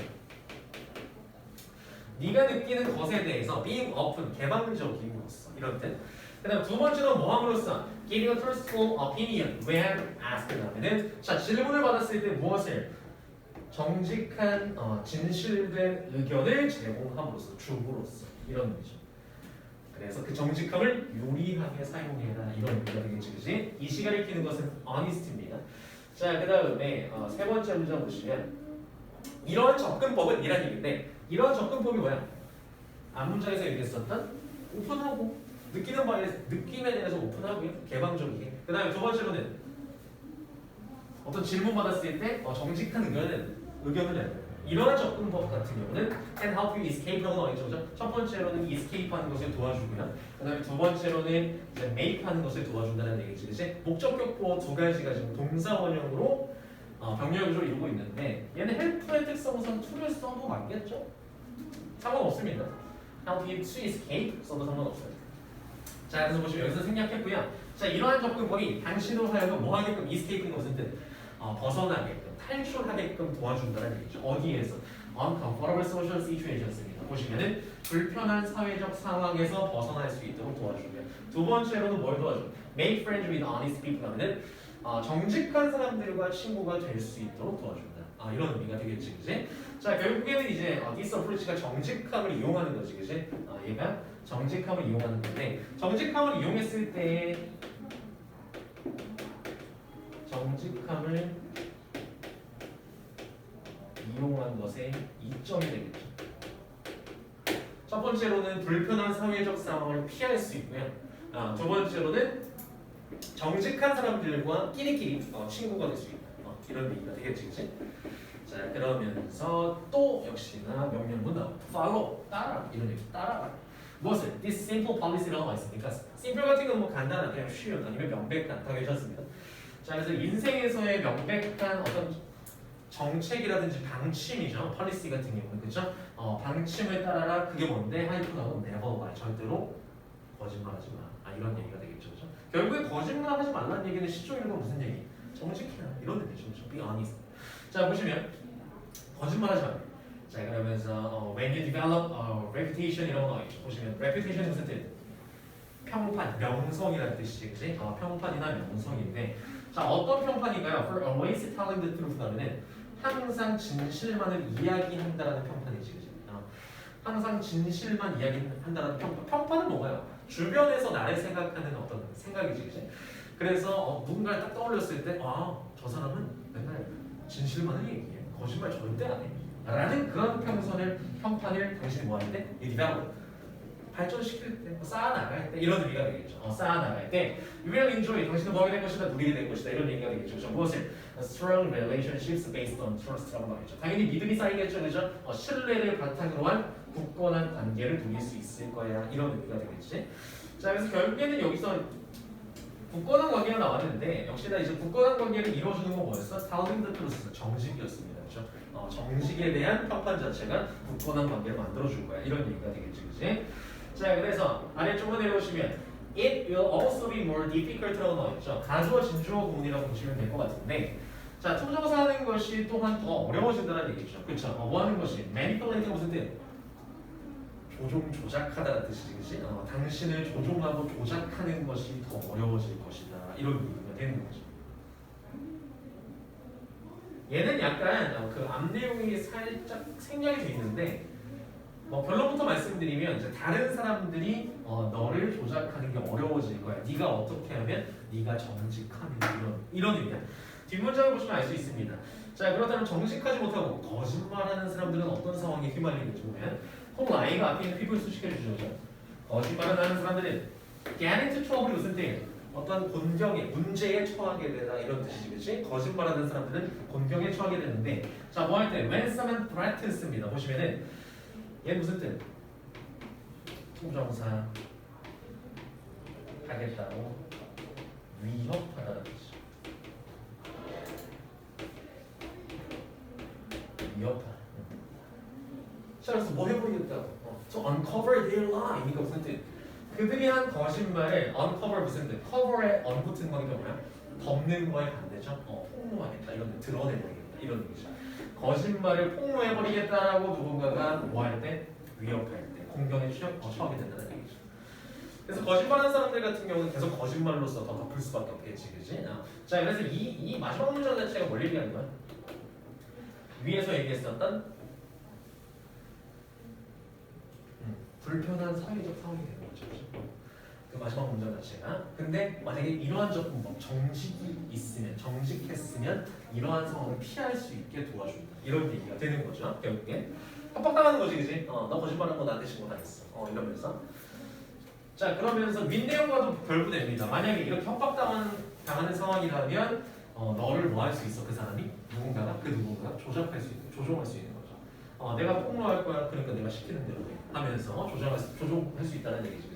네가 느끼는 것에 대해서 being open 개방적임으로써 이런 뜻. 그다음 두 번째로 뭐함으로써 giving a truthful opinion when asked 하면은 자, 질문을 받았을 때 무엇을 정직한 진실된 의견을 제공함으로써 줌으로써 이런 의미죠. 그래서 그 정직함을 유리하게 사용해라 이런 의미가 되겠지, 그지? 이 시간을 끼는 것은 honest입니다. 자, 그 다음에 세 번째 문장 보시면 이러한 접근법은 이란 얘기인데 이러한 접근법이 뭐야? 앞 문장에서 얘기했었던 오픈하고 느끼는 바에 느낌에 대해서 오픈하고요, 개방적이게. 그 다음에 두 번째로는 어떤 질문 받았을 때 정직한 의견을 내요. 이러한 접근법 같은 경우는 can help you escape라고 나와 있죠. 그죠? 첫 번째로는 escape하는 것을 도와주고요. 그 다음에 두 번째로는 이제 make하는 것을 도와준다는 얘기지. 그치? 목적격보 두 가지가 지금 동사 원형으로 병렬 구조를 이루고 있는데 얘는 help의 특성상 to를 써도 맞겠죠? 상관없습니다. help you to escape 써도 상관없어요. 자, 그래서 보시면 여기서 생략했고요. 자, 이러한 접근법이 당신으로 하여금 뭐 하게끔 escape인 것은 벗어나게끔, 탈출하게끔 도와준다는 얘기죠. 어디에서? uncomfortable social situations입니다. 보시면은 불편한 사회적 상황에서 벗어날 수 있도록 도와주고요. 두 번째로는 뭘 도와줘? Make friends with honest people 하면은 정직한 사람들과 친구가 될 수 있도록 도와준다. 이런 의미가 되겠지, 그지? 자, 결국에는 이제 this approach가 정직함을 이용하는 거지, 그지? 얘가 정직함을 이용하는 건데, 정직함을 이용했을 때 정직함을 이용한 것의 이점이 되겠죠. 첫 번째로는 불편한 사회적 상황을 피할 수 있고요. 두 번째로는 정직한 사람들과 끼리끼리 친구가 될 수 있다. 이런 얘기가 되겠지, 그치? 자, 그러면서 또 역시나 명령문 나옵니다. follow, 따라, 이런 얘기, 따라가. 무엇을? This simple policy라고 나와 있으니까 simple 같은 경우는 뭐 간단한, 그냥 쉬운, 아니면 명백한, 다 괜찮습니다. 자, 그래서 인생에서의 명백한 어떤 정책이라든지 방침이죠. policy 같은 경우는, 그죠? 방침을 따라라. 그게 뭔데? 하이픈하고 never lie. 절대로 거짓말하지 마. 이런 얘기가 되겠죠, 그죠? 결국에 거짓말하지 말라는 얘기는 시종일관 무슨 얘기? 정직해라. 이런 의미죠, 그죠? Be honest. 자, 보시면 거짓말하지 마. 자, 그러면서 when you develop reputation 이런 거 나와있죠. 보시면 reputation 무슨 뜻? 평판, 명성이라는 뜻이지, 그지? 평판이나 명성인데, 자, 어떤 평판인가요? For always telling the truth 하면은 항상 진실만을 이야기한다라는 평판이지, 그지? 항상 진실만 이야기한다라는 평판. 평판은 뭐가요? 주변에서 나를 생각하는 어떤 생각이지, 그지? 그래서 누군가를 딱 떠올렸을 때, 저 사람은 맨날 진실만을 얘기해. 거짓말 절대 안 해. 라는 그런 평판을 당신이 뭐 하는데? develop. 발전시킬 때, 쌓아나갈 때 이런 의미가 되겠죠. 쌓아나갈 때 You will enjoy, 당신은 뭐하게 될 것이다, 누리게 될 것이다 이런 얘기가 되겠죠. 그죠? 무엇을? Strong relationships based on trust라고 말했죠. 당연히 믿음이 쌓이겠죠. 그죠? 신뢰를 바탕으로 한 굳건한 관계를 누릴 수 있을 거야 이런 의미가 되겠지. 자, 그래서 결국에는 여기서 굳건한 관계가 나왔는데 역시나 이제 굳건한 관계를 이루어주는 건 뭐였어? Telling the truth, 정직이었습니다. 그죠? 정직에 대한 평판 자체가 굳건한 관계를 만들어줄 거야 이런 얘기가 되겠지, 그지? 자, 그래서 아래쪽으로 내려오시면 It will also be more difficult라고 나와있죠. 가주어 진주어 구문이라고 보시면 될 것 같은데, 자, 투정사 하는 것이 또한 더 어려워진다는 얘기죠. 그렇죠? 뭐 하는 것이? Manipulate가 무슨 뜻? 조작하다는 뜻이지, 그치? 당신을 조종하고 조작하는 것이 더 어려워질 것이다 이런 의미가 되는 거죠. 얘는 약간 그 앞 내용이 살짝 생략이 돼 있는데, 결론부터 말씀드리면 이제 다른 사람들이 너를 조작하는 게 어려워질 거야. 네가 어떻게 하면? 네가 정직하면 이런 의미야. 뒷문장을 보시면 알 수 있습니다. 자, 그렇다면 정직하지 못하고 거짓말하는 사람들은 어떤 상황에 휘말리는지 보면 꼭 라이가 앞에 있는 피부를 수식해 주죠. 거짓말을 하는 사람들은 get into trouble 무슨 뜻? 어떤 곤경에 문제에 처하게 되다 이런 뜻이지, 그렇지? 거짓말하는 사람들은 곤경에 처하게 되는데, 자, 뭐 할 때? When someone threatens입니다. 보시면은 얘 무슨 뜻? 투정사 하겠다고 위협하다는 뜻이죠. 위협하다. 자, 그래서 뭐 해버리겠다고? To uncover their lie. 이니까 무슨 뜻? 그들이 한 거짓말을 uncover 무슨 뜻? cover에 on 붙은 거니까 뭐야? 덮는 거에 반대죠. 폭로하겠다. 이런 뜻. 드러내버리겠다. 이런 뜻이죠. 거짓말을 폭로해버리겠다라고 누군가가 뭐 할 때? 위협할 때, 공경에 처하게 된다는 얘기죠. 그래서 거짓말하는 사람들 같은 경우는 계속 거짓말로서 더 덮을 수밖에 없겠지, 그지? 자, 그래서 이 마지막 문장 자체가 뭘 얘기하는 거야? 위에서 얘기했었던 불편한 사회적 상황이 되는 거죠. 그 마지막 문장 자체가. 근데 만약에 이러한 접근법, 정직이 있으면, 정직했으면 이러한 상황을 피할 수 있게 도와준다. 이런 얘기가 되는 거죠. 결국에 협박당하는 거지, 그지? 너 거짓말한 거 나한테 신고 당했어. 이러면서. 자, 그러면서 윗내용과도 별부됩니다. 만약에 이렇게 협박당하는 상황이라면 너를 뭐 할 수 있어? 그 사람이? 누군가가? 그 누군가가 조작할 수 있는, 조종할 수 있는 거죠. 내가 폭로할 거야. 그러니까 내가 시키는 대로 해. 하면서 조종할 수 있다는 얘기죠.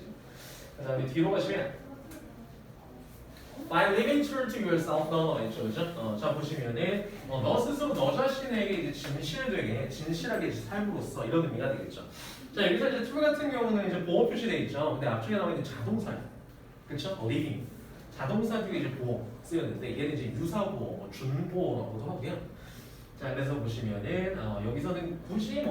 그 다음에 뒤로 가시면 By living true to yourself 나와 있죠, 그죠? 자, 보시면은 너 스스로 너 자신에게 이제 진실하게 삶으로써 이런 의미가 되겠죠. 자, 여기서 이제 true 같은 경우는 이제 보호 표시되어 있죠. 근데 앞쪽에 나와 있는 자동사예요. 그쵸? living. 자동사 뒤에 이제 보어 쓰였는데 얘는 이제 유사 보어, 뭐 준보어라고도 하고요. 자, 그래서 보시면은 여기서는 굳이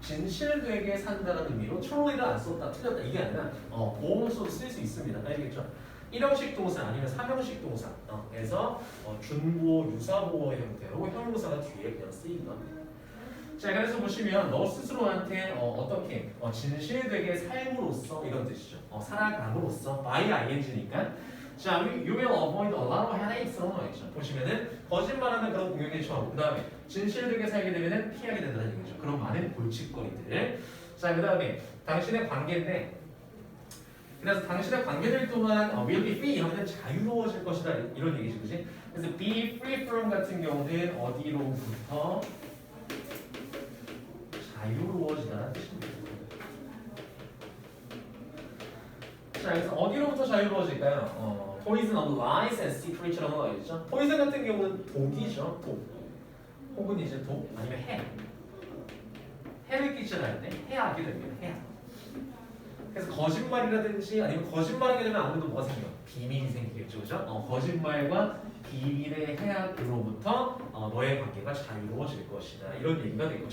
진실되게 산다는 의미로 truly를 안 썼다, 틀렸다 이게 아니라 보어로서도 쓸 수 있습니다. 알겠죠? 1형식 동사 아니면 3형식 동사 그래서 준보어, 유사보어 형태로 형용사가 뒤에 그냥 쓰이는 겁니다. 자, 그래서 보시면 너 스스로한테 어떻게 진실되게 삶으로써 이런 뜻이죠. 살아감으로써 by ing니까 자, you will avoid a lot of headaches라고 나와 있죠. 보시면은 거짓말하는 그런 공격에 처하고 그 다음에 진실되게 살게 되면은 피하게 된다는 얘기죠. 그런 많은 골칫거리들. 자, 그 다음에 당신의 관계인데 그래서 당신의 관계들 동안 will be free 하면 자유로워질 것이다 이런 얘기죠, 그지? 그래서 be free from 같은 경우는 어디로부터 자유로워지다는 뜻입니다. 자, 그래서 어디로부터 자유로워질까요? Poison of lies and secrets라고 나와 있죠. 포이즌 같은 경우는 독이죠, 독. 혹은 이제 독 아니면 해. 해를 끼쳐할 때 해하게 됩니다. 해악. 그래서 거짓말이라든지 아니면 거짓말하게 되면 아무래도 뭐가 생겨요? 비밀이 생기겠죠, 그죠? 거짓말과 비밀의 해악으로부터 너의 관계가 자유로워질 것이다. 이런 얘기가 되고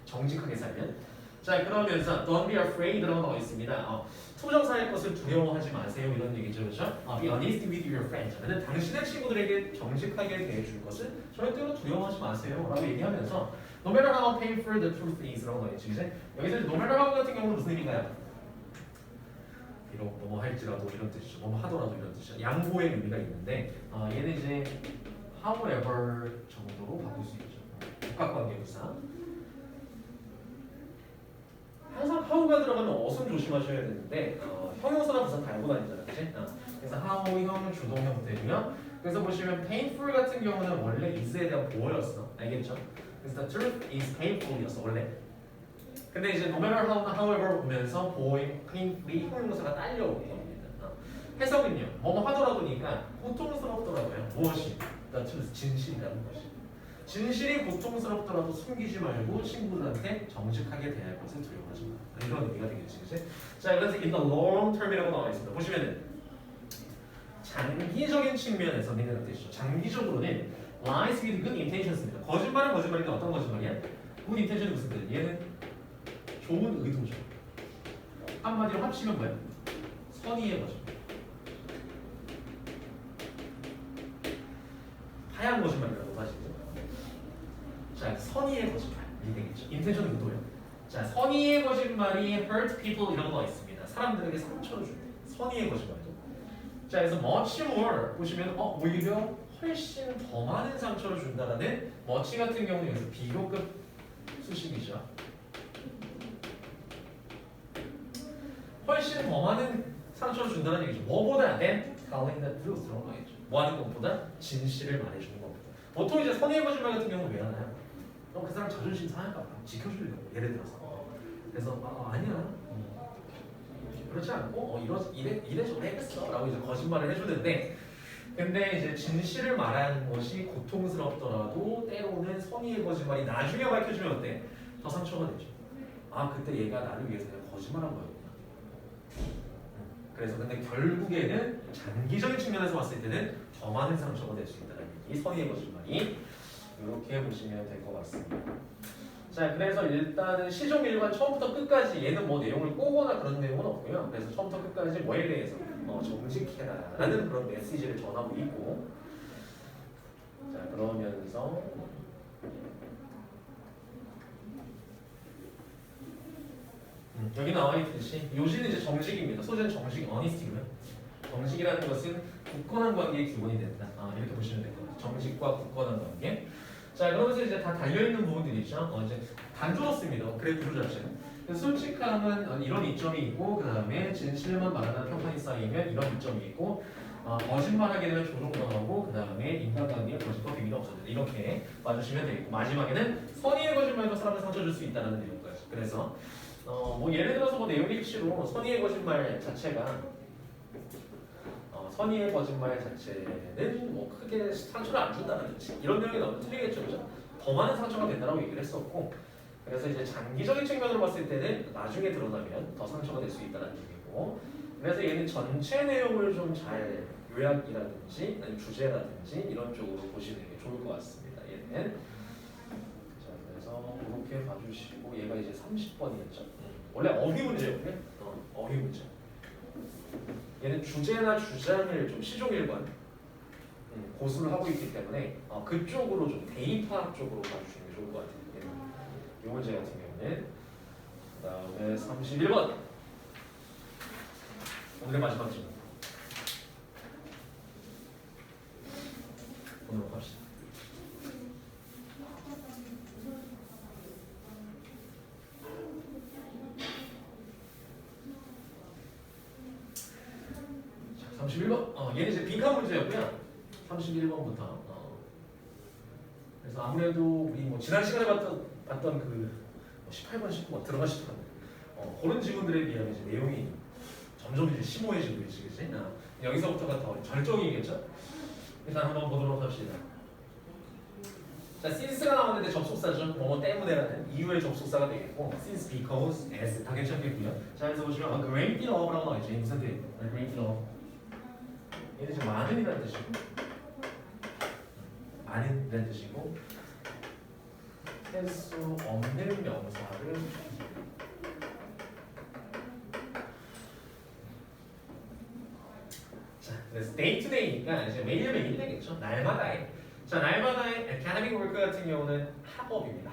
정직하게 살면. 자, 그러면서 don't be afraid라고 나와 있습니다. 투정사의 것을 두려워하지 마세요. 이런 얘기죠, 그렇죠? Be honest with your friends. 그러면 당신의 친구들에게 정직하게 대해줄 것을 절대로 두려워하지 마세요.라고 얘기하면서 no matter how painful the truth is라고 나와 있죠, 이제 여기서 no matter how 같은 경우는 무슨 의미인가요? 비록 뭐뭐 할지라도 이런 뜻이죠. 뭐뭐 하더라도 이런 뜻이죠. 양보의 의미가 있는데 얘는 이제 however 정도로 바꿀 수 있죠. 복합관계부사. 항상 how가 들어가면 어순 조심하셔야 되는데 형용사나 부사 다 알고 다니잖아요, 그치? 그래서 how형 주동 형태고요. 그래서 보시면 painful 같은 경우는 원래 is에 대한 보어였어, 알겠죠? 그래서 the truth is painful이었어 원래. 근데 이제 no matter how나 however 보면서 보어인 painfully 형용사가 딸려오는 겁니다. 해석은요, 뭐뭐 하더라도니까 고통스럽더라고요. 무엇이? the truth, 진실이라는 것이. 진실이 고통스럽더라도 숨기지 말고 친구들한테 정직하게 대할 것을 두려워하지 마. 이런 의미가 되겠지, 그치? 자, 그래서 in the long term이라고 나와 있습니다. 보시면은 장기적인 측면에서 이런 뜻이죠. 장기적으로는 lies with good intentions입니다. 거짓말은 거짓말인데 어떤 거짓말이야? good intention이 무슨 뜻? 얘는 좋은 의도죠. 한마디로 합치면 뭐야? 선의의 거짓말. 하얀 거짓말이라고 사실은. 자, 선의의 거짓말이 되겠죠. 인텐션은 의도요. 자, 선의의 거짓말이 hurt people 이런 거 있습니다. 사람들에게 상처를 줍니다. 선의의 거짓말도. 자, 그래서 much more 보시면 오히려 훨씬 더 많은 상처를 준다라는 much 같은 경우는 여기서 비교급 수식이죠. 훨씬 더 많은 상처를 준다는 얘기죠. 뭐보다 than telling the truth라는 거겠죠. 뭐 하는 것보다 진실을 말해주는 겁니다. 보통 이제 선의의 거짓말 같은 경우는 왜 하나요? 그 사람 자존심 상할까 봐 지켜주려고, 예를 들어서. 그래서 아니야, 그렇지 않고 이래 저래 했어 라고 이제 거짓말을 해주는데, 근데 이제 진실을 말하는 것이 고통스럽더라도 때로는 선의의 거짓말이 나중에 밝혀지면 어때? 더 상처가 되죠. 그때 얘가 나를 위해서 그냥 거짓말한 거였구나. 그래서 근데 결국에는 장기적인 측면에서 봤을 때는 더 많은 상처가 될 수 있다는 얘기. 선의의 거짓말이 이렇게 보시면 될 것 같습니다. 자, 그래서 일단은 시종일관 처음부터 끝까지 얘는 뭐 내용을 꼬거나 그런 내용은 없고요. 그래서 처음부터 끝까지 뭐에 대해서 정직해라라는 그런 메시지를 전하고 있고, 자, 그러면서 여기 나와 있듯이 요지는 이제 정직입니다. 소재는 정직, honesty고요. 정직이라는 것은 굳건한 관계의 기본이 된다. 이렇게 보시면 될 것 같아요. 정직과 굳건한 관계. 자, 그러면서 이제 다 달려있는 부분들이 있죠. 이제 단조롭습니다. 그래프 자체는. 그래서 솔직함은 이런 이점이 있고, 그 다음에 진실만 말하는 평판이 쌓이면 이런 이점이 있고, 거짓말하게 되면 조종당하고, 그 다음에 인간관계에 거짓과 비밀이 없어진다. 이렇게 봐주시면 되겠고, 마지막에는 선의의 거짓말도 사람을 상처 줄 수 있다는 내용까지. 그래서 뭐 예를 들어서 뭐 내용 일치로 선의의 거짓말 자체가 선의의 거짓말 자체는 뭐 크게 상처를 안 준다는 뜻이, 이런 내용이 너무 틀리겠죠, 그죠? 더 많은 상처가 된다고 얘기를 했었고, 그래서 이제 장기적인 측면으로 봤을 때는 나중에 드러나면 더 상처가 될 수 있다는 얘기고, 그래서 얘는 전체 내용을 좀 잘 요약이라든지 아니면 주제라든지 이런 쪽으로 보시는 게 좋을 것 같습니다. 얘는 자 그래서 이렇게 봐주시고 얘가 이제 30번이었죠. 원래 어휘 문제였고요. 어휘 문제. 얘는 주제나 주장을 좀 시종일관 고수를 하고 있기 때문에 그쪽으로 좀 대입학 쪽으로 봐주시는 게 좋을 것 같아요. 이 문제 같은 경우는 그 다음에 31번 오늘의 마지막 질문 보도록 합시다. 자, 31번 얘는 이제 빈칸 문제였고요. 31번부터 그래서 아무래도 우리 뭐 지난 시간에 봤던 그 18번, 19번 들어가시더라고요. 그런 지문들에 비하면 이제 내용이 점점 이제 심오해지고 있지, 그치? 여기서부터가 더 절정이겠죠? 일단 한번 보도록 합시다. 자, since가 나오는데 접속사죠. 뭐뭐 때문에라는 이유의 접속사가 되겠고, since, because, as 다 괜찮겠고요. 자, 그래서 보시면 a great deal of라고 나와있죠. 무슨 뜻? a great deal of. 얘는 지금 많은이라는 뜻이고, 많은이라는 뜻이고, 할 수 없는 명사를 자, 그래서 day to day니까 이제 매일매일 되겠죠. 날마다의. 자, 날마다의 academic work 같은 경우는 학업입니다.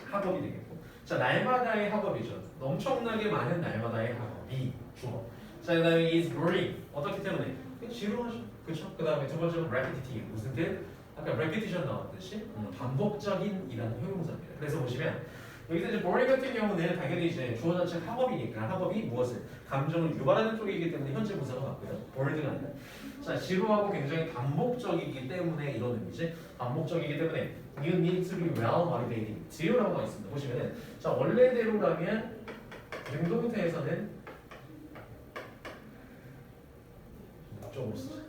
학업이 되겠고. 자, 날마다의 학업이죠. 엄청나게 많은 날마다의 학업이 주어. 자, 그다음에 is boring. 어떻기 때문에? 지루하죠. 그렇죠? 그다음에 두 번째는 repetitive. 무슨 뜻? 아까 repetition 나왔듯이 반복적인 이라는 형용사입니다. 그래서 보시면 여기서 이제 boring 같은 경우는 당연히 이제 주어 자체 학업이니까 학업이 무엇을 감정을 유발하는 쪽이기 때문에 현재 분사가 맞고요. bored가 아니라 자 지루하고 굉장히 반복적이기 때문에 이런 의미지. 반복적이기 때문에 you need to be well motivated to라고 나와 있습니다. 보시면은 자 원래대로라면 능동태에서는 목적으로 쓰자.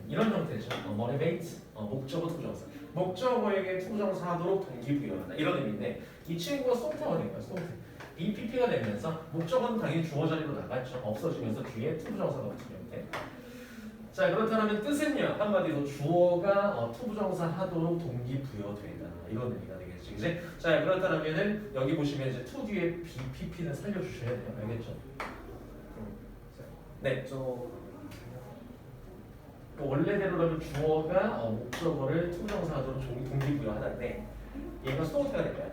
이런 형태죠. motivate, 목적어 투정사. 목적어에게 투정사 하도록 동기부여한다. 이런 의미인데 이 친구가 쏘트가 된 거야. 쏘트. BPP가 되면서 목적어는 당연히 주어 자리로 나갔죠. 없어지면서 뒤에 투부정사가 붙은 형태. 자 그렇다면 뜻은요. 한마디로 주어가 투부정사 하도록 동기부여되다. 이런 의미가 되겠지. 그치? 자 그렇다면은 여기 보시면 이제 to 뒤에 BPP는 살려주셔야 돼요. 알겠죠? 네. 원래대로라면 주어가 목적어를 투부정사하도록 동기부여하는데 얘가 수동태가 될까요?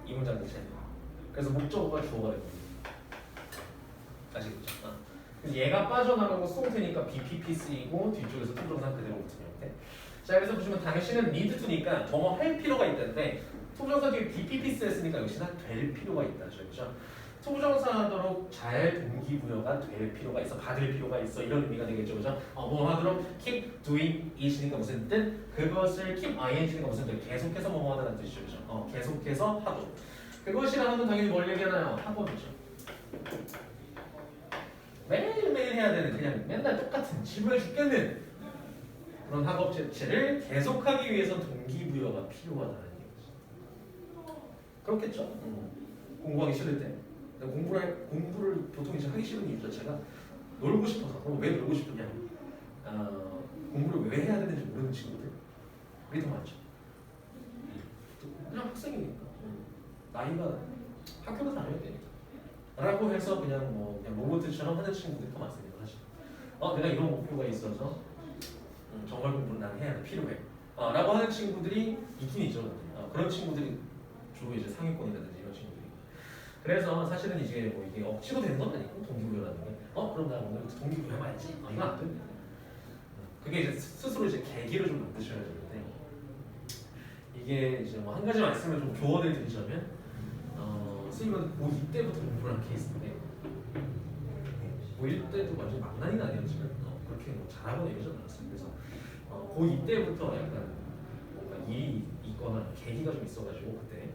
이 문장 자체. 그래서 목적어가 주어가 되거든요. 아시겠죠? 그래서 얘가 빠져나가고 수동태니까 BPP 쓰이고 뒤쪽에서 투부정사 그대로 붙은 형태. 자 그래서 보시면 당신은 need to니까 뭐뭐 할 필요가 있다는데 투부정사 뒤에 BPP 쓰였으니까 역시나 될 필요가 있다. 그렇죠? 투부정사 하도록 잘 동기부여가 될 필요가 있어, 받을 필요가 있어 이런 의미가 되겠죠, 그죠? 뭐 하도록 keep doing it이니까 무슨 뜻? 그것을 keep ing니까 무슨 뜻? 계속해서 뭐뭐 하다는 뜻이죠, 그죠? 계속해서 하도록. 그것이라는 건 당연히 뭘 얘기하나요? 학업이죠. 매일매일 해야 되는 그냥 맨날 똑같은 지루해 죽겠는 그런 학업 자체를 계속하기 위해서 동기부여가 필요하다는 얘기죠. 그렇겠죠? 공부하기 싫을 때. 공부를 보통 이제 하기 싫은 이유 자체가 놀고 싶어서. 그럼 왜 놀고 싶으냐? 공부를 왜 해야 되는지 모르는 친구들 그게 더 많죠. 그냥 학생이니까 나이가 학교를 다녀야 되니까 라고 해서 그냥 로봇처럼 하는 친구들이 더 많습니다. 사실 내가 이런 목표가 있어서 정말 공부를 난 해야 돼, 필요해 라고 하는 친구들이 있긴 있죠. 그런 친구들이 주로 이제 상위권이라든지 이런 친구들이. 그래서 사실은 이제 뭐 이게 억지로 되는 건 아니고 동기부여라는 게 그럼 나 오늘부터 동기부여 해봐야지 이건 안 됩니다. 그게 이제 스스로 이제 계기를 좀 만드셔야 되는데 이게 이제 뭐 한 가지 말씀을 좀 조언을 드리자면 선생님은 고2 때부터 공부를 한 케이스인데 고1 때도 완전 망나니는 아니었지만 그렇게 뭐 잘하거나 이러지 않았어요. 그래서 고2 때부터 약간 뭔가 일이 있거나 계기가 좀 있어가지고 그때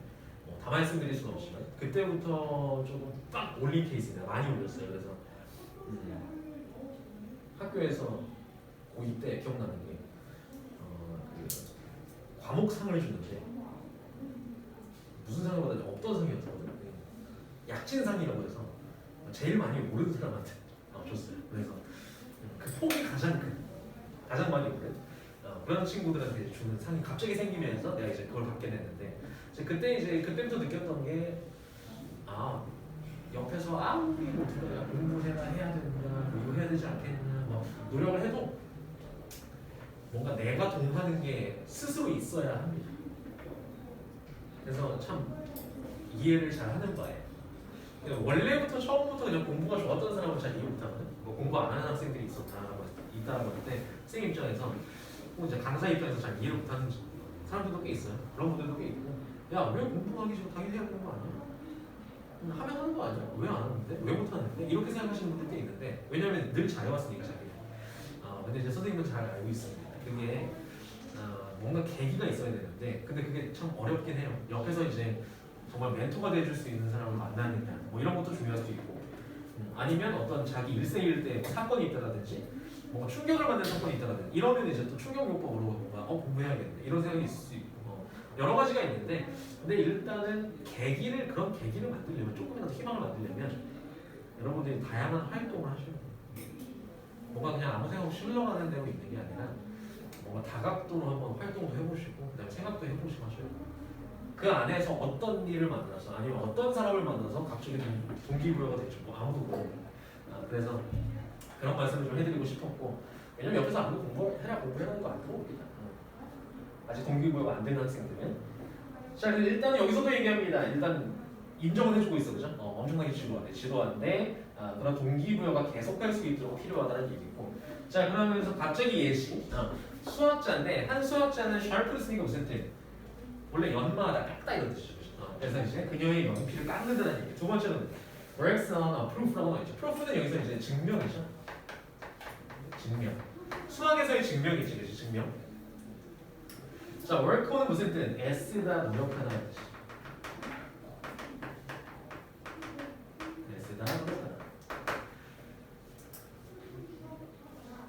다 말씀드릴 수는 없지만 그때부터 조금 빡 올린 케이스입니다. 많이 올렸어요. 그래서 학교에서 고2 때 기억나는 게 그 과목상을 주는데 무슨 상을 받았냐? 없던 상이었거든. 약진상이라고 해서 제일 많이 오른 사람한테 줬어요. 그래서 그 폭이 가장 많이 오른 그런 친구들한테 주는 상이 갑자기 생기면서 내가 이제 그걸 받게 됐는데 그때부터 느꼈던 게 옆에서 아무리 뭐 들어야 공부해야 된다, 뭐 이거 해야 되지 않겠냐, 뭐 노력을 해도 뭔가 내가 동하는 게 스스로 있어야 합니다. 그래서 참 이해를 잘 하는 바예요. 원래부터 처음부터 그냥 공부가 좋았던 사람은 잘 이해 못하거든. 뭐 공부 안 하는 학생들이 있다라고 할 때 선생님 입장에서 뭐 이제 강사 입장에서 잘 이해를 못하는 사람들도 꽤 있어요. 그런 분들도 꽤 있고, 야 왜 공부하기 싫어? 당연히 해야 되는 거 아니야? 하면 하는 거 아니야? 왜 안 하는데? 왜 못 하는데? 이렇게 생각하시는 분들도 있는데, 왜냐면 늘 잘해왔으니까 자기가. 근데 이제 선생님은 잘 알고 있습니다. 그게 뭔가 계기가 있어야 되는데, 근데 그게 참 어렵긴 해요. 옆에서 이제 정말 멘토가 돼줄 수 있는 사람을 만나느냐, 뭐 이런 것도 중요할 수 있고, 아니면 어떤 자기 일생일 때 사건이 있다라든지, 뭔가 충격을 받는 사건이 있다라든지, 이러면 이제 또 충격요법으로 뭔가 공부해야겠네 이런 생각이 있을 수 있고, 여러 가지가 있는데, 근데 일단은 그런 계기를 만들려면, 조금이라도 희망을 만들려면 여러분들이 다양한 활동을 하셔야 돼요. 뭔가 그냥 아무 생각 없이 흘러가는 대로 있는 게 아니라 뭔가 다각도로 한번 활동도 해보시고, 그다음에 생각도 해보시고 하셔야 돼요. 그 안에서 어떤 일을 만나서 아니면 어떤 사람을 만나서 갑자기 동기부여가 되죠. 뭐 아무도 모르고. 그래서 그런 말씀을 좀 해드리고 싶었고, 왜냐면 옆에서 아무도 공부해라는 거 안 들어옵니다. 아직 동기부여가 안 되는 학생들은. 자, 일단 여기서도 얘기합니다. 일단 인정을 해주고 있어, 그죠? 엄청나게 지도하는데 그런 동기부여가 계속될 수 있도록 필요하다는 얘기고. 자, 그러면서 갑자기 예시. 수학자인데 한 수학자는 샤르프를 쓰니까 무슨 뜻? 원래 연마하다, 깎다 이런 뜻이죠. 그래서 이제 그녀의 연필을 깎는다는 얘기. 두 번째는 works on a proof라고 나와 있죠. proof는 여기서 이제 증명이죠. 증명. 수학에서의 증명이지, 그렇지? 증명. 자, work on은 무슨 뜻? 애쓰다, 노력하다는 뜻이. 애쓰다, 노력하다.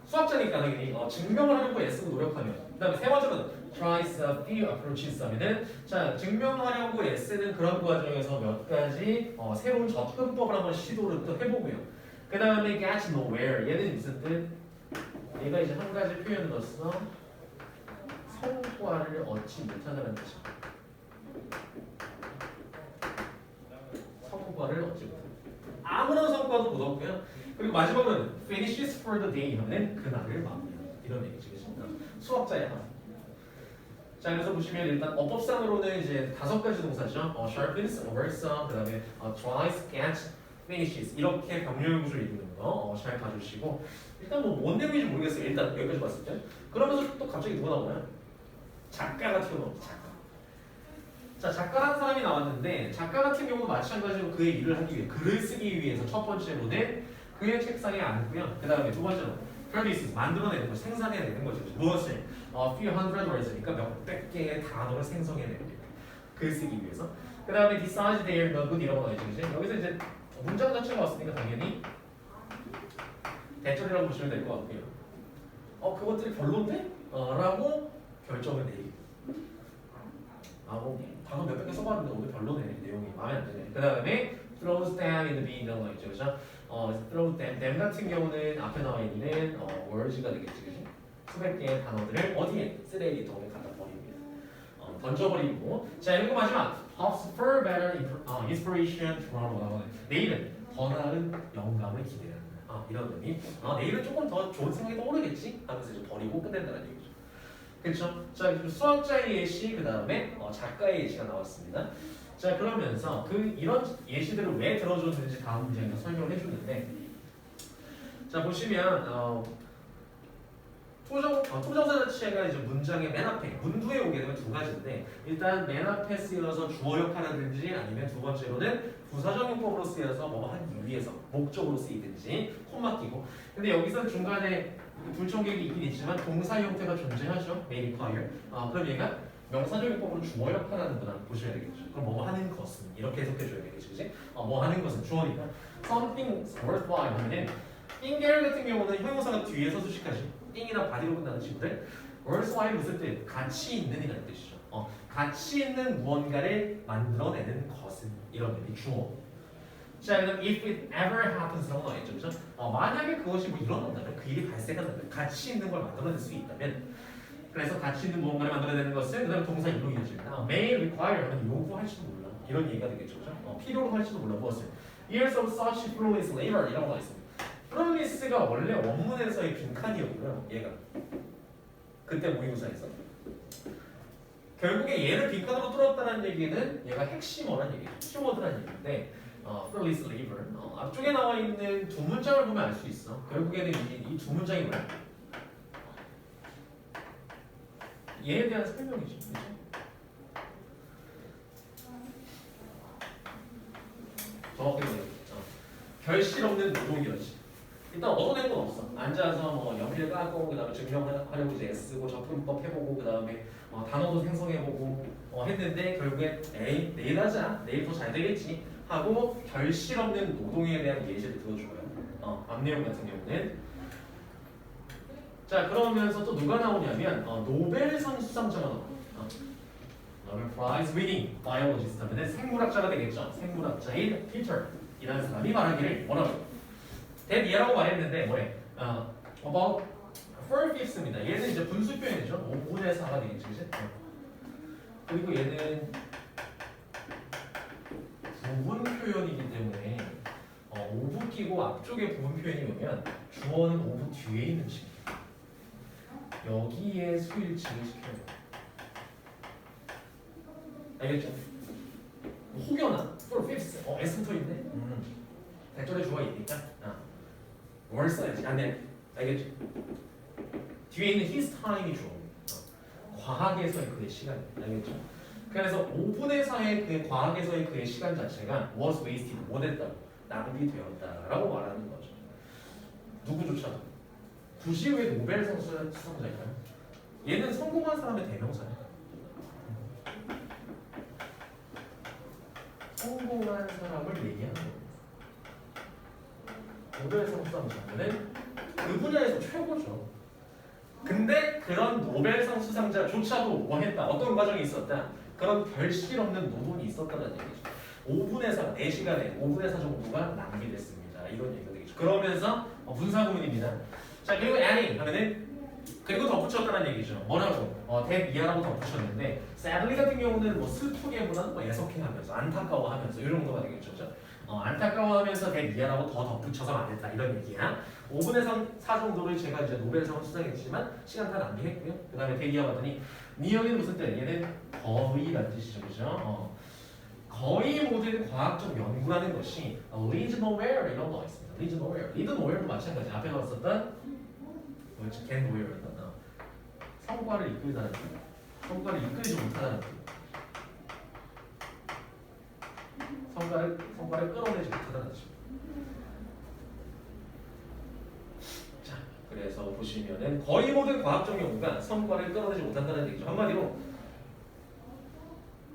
수학자니까 당연히 증명을 하려고 애쓰고 노력하면. 그다음에 세 번째는 tries a few approaches 하면은, 자, 증명하려고 애쓰는 그런 과정에서 몇 가지 새로운 접근법을 한번 시도를 또 해보고요. 그 다음에 get nowhere, 얘는 무슨 뜻? 얘가 이제 한 가지 표현으로서 성과를 얻지 못한다는 뜻입니다. 성과를 얻지 못한다. 아무런 성과도 못 얻고요. 그리고 마지막으로는 finishes for the day 하면 그날을 마무리한다. 이런 얘기겠습니다. 수학자의 하나. 자, 그래서 보시면 일단 어법상으로는 이제 5가지 동사죠. sharpens, works on, 그 다음에 tries, gets, finishes 이렇게 병렬 구조를 이루는 거 잘 봐주시고, 일단 뭔 내용인지 모르겠어요. 일단 여기까지 봤을 때. 그러면서 또 갑자기 누가 나오나요? 작가가 튀어나옵니다. 자, 작가라는 사람이 나왔는데, 작가 같은 경우는 마찬가지로 그의 일을 하기 위해, 글을 쓰기 위해서 첫 번째로는 그의 책상에 앉고요. 그 다음에 두 번째로 produces, 만들어내는 거, 생산해내는 거죠. 무엇을? few hundred words니까 몇백 개의 단어를 생성해냅니다. 글 쓰기 위해서. 그 다음에 decide their no good이라고 나와있죠. 여기서 이제 문장 자체가 왔으니까 당연히 대절이라고 보시면 될 것 같고요. 그것들이 별론데? 라고 결정을 내리고. 뭐 단어 몇백 개 써봤는데 오늘 별로네, 내용이 마음에 안 드네. 그 다음에 throws them in the bin이라고 나와있죠. 그죠? throw them 같은 경우는 앞에 나와 있는 words가 되겠지. 그죠? 수백 개의 단어들을 어디에? 쓰레기통에 갖다 버립니다. 던져버리고. 자, 그리고 마지막 hopes for better inspiration tomorrow. 내일은 더 나은 영감을 기대한다. 이런 의미. 내일은 조금 더 좋은 생각이 떠오르겠지? 하면서 이제 버리고 끝낸다는 얘기죠. 그렇죠? 자, 수학자의 예시, 그 다음에 작가의 예시가 나왔습니다. 자, 그러면서 이런 예시들을 왜 들어줬는지 다음 문제에서 설명을 해주는데, 자, 보시면 토정사 자체가 이제 문장의 맨 앞에, 문두에 오게 되면 두 가지인데, 일단 맨 앞에 쓰여서 주어 역할하든지, 아니면 두 번째로는 부사적 용법으로 쓰여서 뭐 하기 위해서 목적으로 쓰이든지 콤마 끼고. 근데 여기서 중간에 불청객이 있긴 있지만 동사 형태가 존재하죠. may require. 그럼 얘가 명사적 용법으로 주어 역할하는구나 보셔야 되겠죠. 그럼 뭐 하는 것은 이렇게 해석해줘야 되겠지, 그지? 뭐 하는 것은 주어니까 something worthwhile 하면은 띵겔 같은 경우는 형용사가 뒤에서 수식하죠. 띵이나 바디로 끝나는 친구들. worthwhile 무슨 뜻? 가치 있는이라는 뜻이죠. 가치 있는 무언가를 만들어내는 것은 이런 의미 주어. 자, 그럼 if it ever happens라고 나와있죠, 그죠? 만약에 그것이 뭐 일어난다면 그 일이 발생한다면 가치 있는 걸 만들어낼 수 있다면 그래서 가치 있는 무언가를 만들어내는 것은 그다음에 동사 이로 이어집니다. may require 하면 요구할지도 몰라 이런 얘기가 되겠죠, 그죠? 필요로 할지도 몰라 무엇을 years of such fruitless labor 이라고 나와 있습니다. fruitless가 원래 원문에서의 빈칸이었고요, 얘가 그때 모의고사에서 결국에 얘를 빈칸으로 뚫었다는 얘기는 얘가 핵심어란 얘기죠, 키워드란 얘기인데 fruitless labor 앞쪽에 나와 있는 두 문장을 보면 알 수 있어. 결국에는 이 두 문장이 뭐야? 얘에 대한 설명이죠, 그렇죠? 정확하게 말해서 결실 없는 노동이었지. 일단 얻어낸 건 없어. 앉아서 뭐 연필 까고 그다음에 증명하려고 이제 애쓰고 접근법 해보고 그다음에 단어도 생성해보고 했는데 결국에 에이 내일 하자, 내일 더 잘 되겠지 하고 결실 없는 노동에 대한 예시를 들어줘요. 앞 내용 같은 경우는 자 그러면서 또 누가 나오냐면 노벨상 수상자가 나와요. 노벨 프라이즈 위닝 바이올로지스트 하면 생물학자가 되겠죠. 생물학자인 피터이라는 사람이 말하기를 뭐라고? 대비라고 말했는데 뭐래? about 4/5입니다. 얘는 이제 분수 표현이죠. 5분의 4가 되겠지, 그치? 그리고 얘는 부분 표현이기 때문에 5부 끼고 앞쪽에 부분 표현이 오면 주어는 5부 뒤에 있는 식. 여기에 수일치를 시켜요. 알겠죠? 혹여나 4/5 S 붙어 있네. 대절의 주어가 있니까 뭘 써야지? 안 돼. 알겠지? 뒤에 있는 his time이 주어. 과학에서의 그의 시간. 알겠죠? 그래서 5분의 4의 그 과학에서의 그의 시간 자체가 was wasted, 못했다고 낭비되었다라고 말하는 거죠. 누구조차도. 굳이 왜 노벨상 수상자일까요? 얘는 성공한 사람의 대명사예요. 성공한 사람을 얘기하는 거예요. 노벨상 수상자는 그 분야에서 최고죠. 근데 그런 노벨상 수상자조차도 뭐 했다? 어떤 과정이 있었다? 그런 결실 없는 노동이 있었다는 얘기죠. 5분의 4, 4시간에 5분의 4 정도가 낭비됐습니다. 이런 얘기가 되겠죠. 그러면서 분사구문입니다. 자 그리고 adding 하면은 그리고 덧붙였다는 얘기죠. 뭐라고? 대미아라고 덧붙였는데 sadly 같은 경우는 뭐 슬프게보다는 뭐 애석해하면서 안타까워하면서 이런 정도가 되겠죠. 그렇죠? 안타까워하면서 대미아라고 더 덧붙여서 안 됐다 이런 얘기야. 5분의 4 정도를 제가 이제 노벨상을 수상했지만 시간 다 낭비했고요. 그 다음에 대기하 봤더니 니어는 무슨 뜻? 얘는 거의라는 뜻이죠, 그죠? 거의 모든 과학적 연구라는 것이 leads nowhere 이런 거 있습니다. leads nowhere, lead nowhere도 마찬가지. 앞에 나왔었던 뭐였지? get nowhere였나? 성과를 이끌다는 뜻. 성과를 이끌지 못하다는 뜻. 성과를 끌어내지 못하다는 뜻. 자, 그래서 보시면은 거의 모든 과학적 연구가 성과를 끌어내지 못한다는 얘기죠. 한마디로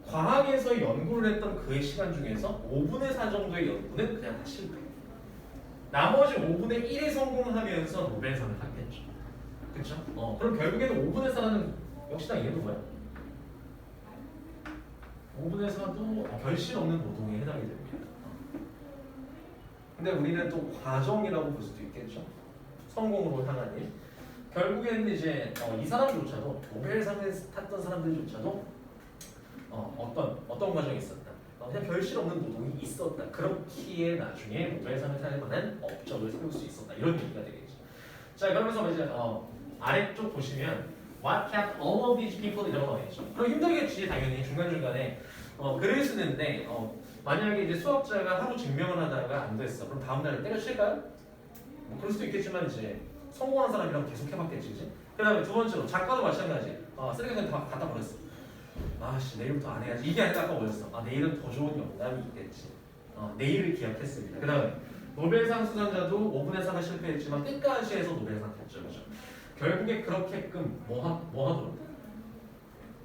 과학에서 연구를 했던 그의 시간 중에서 5분의 4 정도의 연구는 그냥 다 실패. 나머지 5분의 1이 성공하면서 노벨상을 받겠죠. 그렇죠? 그럼 결국에는 5분의 4는 역시나 얘도 뭐야? 5분의 4도 결실 없는 노동에 해당이 됩니다. 근데 우리는 또 과정이라고 볼 수도 있겠죠. 성공으로 향한 일. 결국에는 이제 이 사람조차도 노벨상을 탔던 사람들조차도 어떤 과정이 있었다. 그냥 결실 없는 노동이 있었다. 그렇기에 나중에 노벨상을 탈 만한 업적을 세울 수 있었다. 이런 얘기가 되겠죠. 자, 그러면서 이제 아래쪽 보시면 What kept all of these people 이라고 나와 있죠. 그럼 힘들겠지 당연히 중간중간에 글을 쓰는데 만약에 이제 수학자가 하루 증명을 하다가 안 됐어. 그럼 다음 날 때려칠까요? 뭐 그럴 수도 있겠지만 이제 성공한 사람이랑 계속 해봤겠지, 그지? 그다음에 두 번째로 작가도 마찬가지. 쓰레기통에 다 갖다 버렸어. 아씨 내일부터 안 해야지. 이게 아니라 아까 뭐였어? 내일은 더 좋은 영감이 있겠지. 내일을 기약했습니다. 그다음에 노벨상 수상자도 5분의 3을 실패했지만 끝까지 해서 노벨상 탔죠, 그죠? 결국에 그렇게끔 뭐 하도록?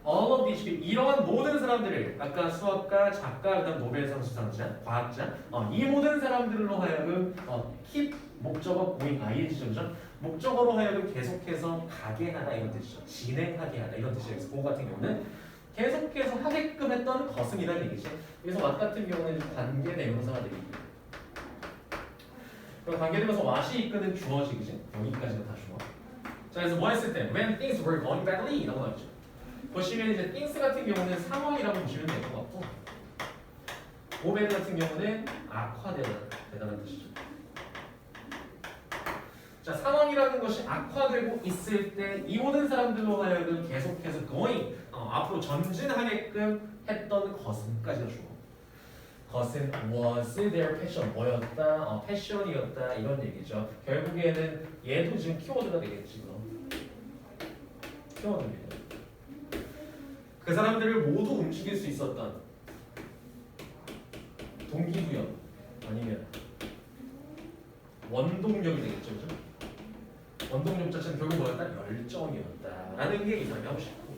All of these people, 이러한 모든 사람들을 아까 수학가, 작가, 그다음 노벨상 수상자, 과학자 이 모든 사람들로 하여금 keep 목적어 going ing죠, 그죠? 목적어로 하여금 계속해서 가게 하다 이런 뜻이죠. 진행하게 하다 이런 뜻이에요. 그래서 그거 같은 경우는 계속해서 하게끔 했던 것은이라는 얘기죠. 그래서 what 같은 경우는 관계 대명사가 되겠고, 그럼 관계 대명사 what이 이끄는 주어지겠지. 여기까지가 다 주어. 자, 그래서 뭐 했을 때 when things were going badly 이라고 나왔죠. 보시면 이제 things 같은 경우는 상황이라고 보시면 될 것 같고, bad 같은 경우는 악화되다 대단한 뜻이죠. 자, 상황이라는 것이 악화되고 있을 때 이 모든 사람들로 하여금 계속해서 going 앞으로 전진하게끔 했던 것은까지가 주어. 것은 was their passion 뭐였다, 패션이었다 이런 얘기죠. 결국에는 얘도 지금 키워드가 되겠지. 키워드입니다. 그 사람들을 모두 움직일 수 있었던 동기부여 아니면 원동력이 되겠죠, 그죠? 원동력 자체는 결국 뭐였다? 열정이었다라는 게 이 사람이 하고 싶은 거죠.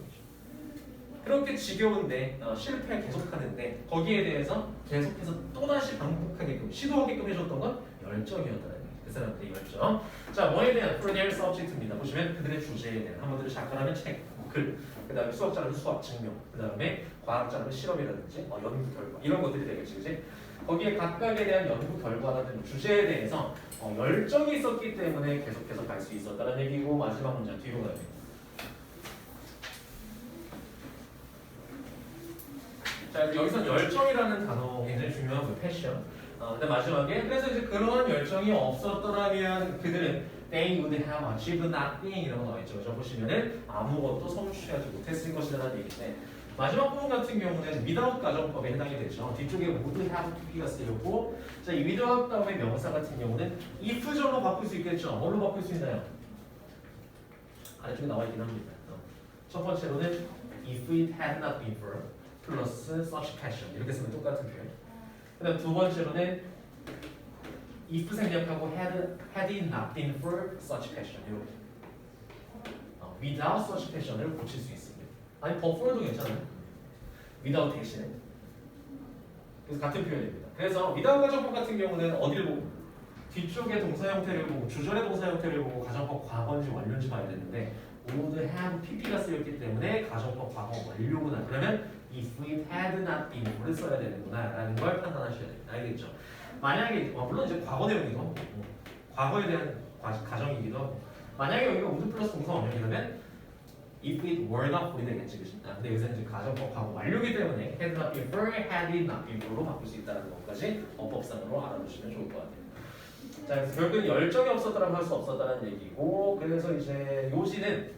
그렇게 지겨운데 실패 계속하는데 거기에 대해서 계속해서 또다시 반복하게끔 시도하게끔 해줬던 건 열정이었다는 거예요. 그 사람들의 열정. 자, 뭐에 대한 for their subject입니다. 보시면 그들의 주제에 대한 한번들을 작가라면 책, 글, 그 다음에 수학자라면 수학 증명, 그 다음에 과학자라면 실험이라든지 연구 결과 이런 것들이 되겠지, 그지? 거기에 각각에 대한 연구 결과라든지 주제에 대해서 열정이 있었기 때문에 계속해서 갈 수 있었다는 얘기고, 마지막 문장 뒤로 가야 돼요. 자, 여기서 열정이라는 단어 굉장히 중요한 그 패션. 근데 마지막에 그래서 이제 그러한 열정이 없었더라면 그들은 they would have achieved nothing 이라고 나와 있죠. 그죠? 보시면은 아무것도 성취하지 못했을 것이라는 얘기인데, 마지막 부분 같은 경우는 without 가정법에 해당이 되죠. 뒤쪽에 would have to가 쓰였고, 자, 이 without 다음에 명사 같은 경우는 if절로 바꿀 수 있겠죠. 뭘로 바꿀 수 있나요? 아래쪽에 나와 있긴 합니다. 첫 번째로는 if it had not been for 플러스 such passion 이렇게 쓰면 똑같은 표현. 그다음 두 번째로는 if 생략하고 had it not been for such passion 이렇게 without such passion을 고칠 수 있습니다. 아니 but for도 괜찮아요. without 대신에. 그래서 같은 표현입니다. 그래서 without 가정법 같은 경우는 어디를 보고 뒤쪽에 동사 형태를 보고 주절의 동사 형태를 보고 가정법 과거인지 완료인지 봐야 되는데 would have pp가 쓰였기 때문에 가정법 과거 완료구나. 그러면 if it had not been for를 써야 되는구나 라는 걸 판단하셔야 됩니다. 알겠죠? 만약에 물론 이제 과거 내용이기도 하고 과거에 대한 가정이기도 하고, 만약에 여기가 would 플러스 동사 원형이라면 if it were not for이 되겠지, 그치? 근데 여기서는 이제 가정법 과거 완료이기 때문에 had not been for, had it not been for로 바꿀 수 있다는 것까지 어법상으로 알아두시면 좋을 것 같아요. 자, 그래서 결국은 열정이 없었다면 할 수 없었다는 얘기고, 그래서 이제 요지는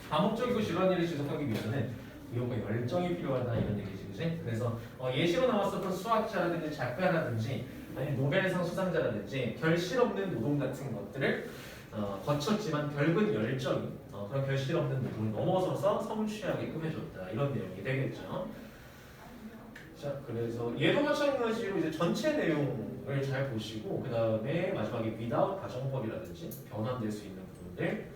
다목적이고 지루한 일을 지속하기 위해서는 이용과 열정이 필요하다 이런 얘기지, 그지? 그래서 예시로 나왔었던 수학자라든지 작가라든지 아니면 노벨상 수상자라든지 결실 없는 노동 같은 것들을 거쳤지만 결국은 열정이 그런 결실 없는 노동을 넘어서서 성취하게끔 해줬다 이런 내용이 되겠죠. 자, 그래서 얘도 마찬가지로 이제 전체 내용을 잘 보시고 그 다음에 마지막에 without 가정법이라든지 변환될 수 있는 부분들,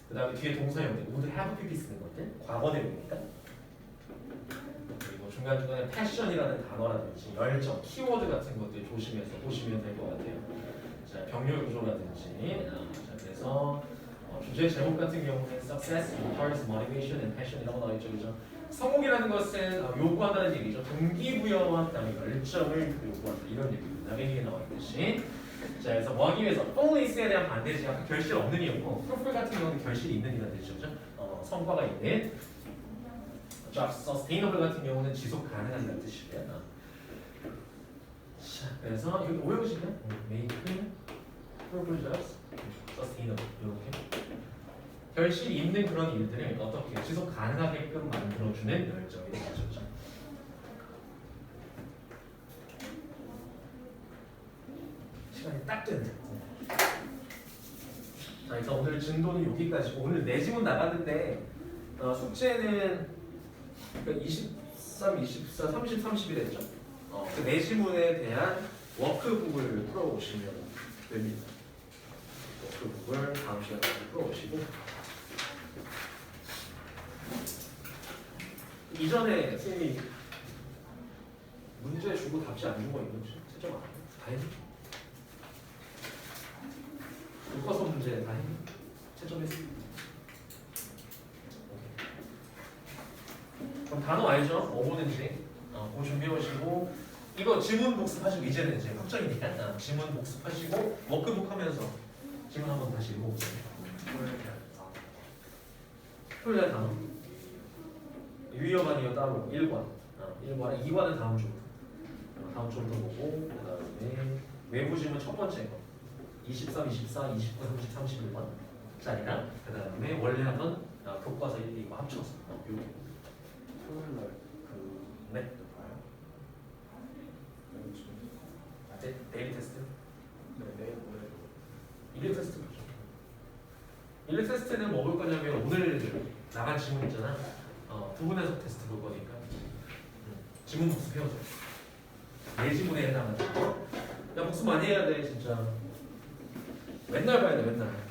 그 다음에 뒤에 동사형들 would have pp 쓰는 것들 과거 내용이니까, 그리고 중간중간에 passion이라는 단어라든지 열정, 키워드 같은 것들 조심해서 보시면 될 것 같아요. 자, 병렬 구조라든지 자, 그래서 주제 제목 같은 경우는 success requires motivation and passion이라고 나와 있죠, 그죠? 성공이라는 것은 요구한다는 얘기죠. 동기부여와 그다음에 열정을 요구한다 이런 얘기입니다. 메뉴에 나와 있듯이. 자, 그래서 뭐 하기 위해서 fulness에 대한 반대지 아까 결실 없는 이었고, fruitful 같은 경우는 결실이 있는 이라는 뜻이죠, 그죠? 성과가 있는. 자, sustainable 같은 경우는 지속 가능한다는 뜻이고요. 자, 그래서 여기 오형식이요. make fruitful jobs, sustainable 이렇게. 결실이 있는 그런 일들을 어떻게 지속 가능하게끔 만들어주는 열정이 되겠죠. 시간이 딱 됐네. 자, 그래서 오늘 진도는 여기까지고, 오늘 4지문 나갔는데 숙제는 23, 24, 30, 30일 했죠. 그 4지문에 대한 워크북을 풀어오시면 됩니다. 워크북을 다음 시간에 풀어오시고, 이전에 선생님이 문제 주고 답지 안 준 거 있는지 채점 안 해요? 다 했니? 교과서 문제 다 했니? 3.14. 그럼 단어 알죠? 뭐 보는지 그거 준비해 오시고 이거 지문 복습하시고 이제는 이제 확정이니까 지문 복습하시고 워크북 하면서 지문 한번 다시 읽어보세요. 토요일 날 단어 유의어만이요 따로 1권 1권에 2권은 다음 주부터 보고 그 다음에 외부 지문 첫 번째 거 23, 24, 29, 30, 31번 짜리랑 그 다음에 원래 하던 교과서 1, 2과 합쳐서 요게 토요일 날 네. 봐요? 데일리 테스트? 네, 내일 모레. 일일 테스트 보죠. 일일 테스트는 뭐 볼 거냐면 오늘 나간 지문 있잖아. 두 분에서 테스트 볼 거니까 지문 복습해오죠. 내 지문에 해당하는. 야 복습 많이 해야 돼 진짜. 맨날 봐야 돼 맨날.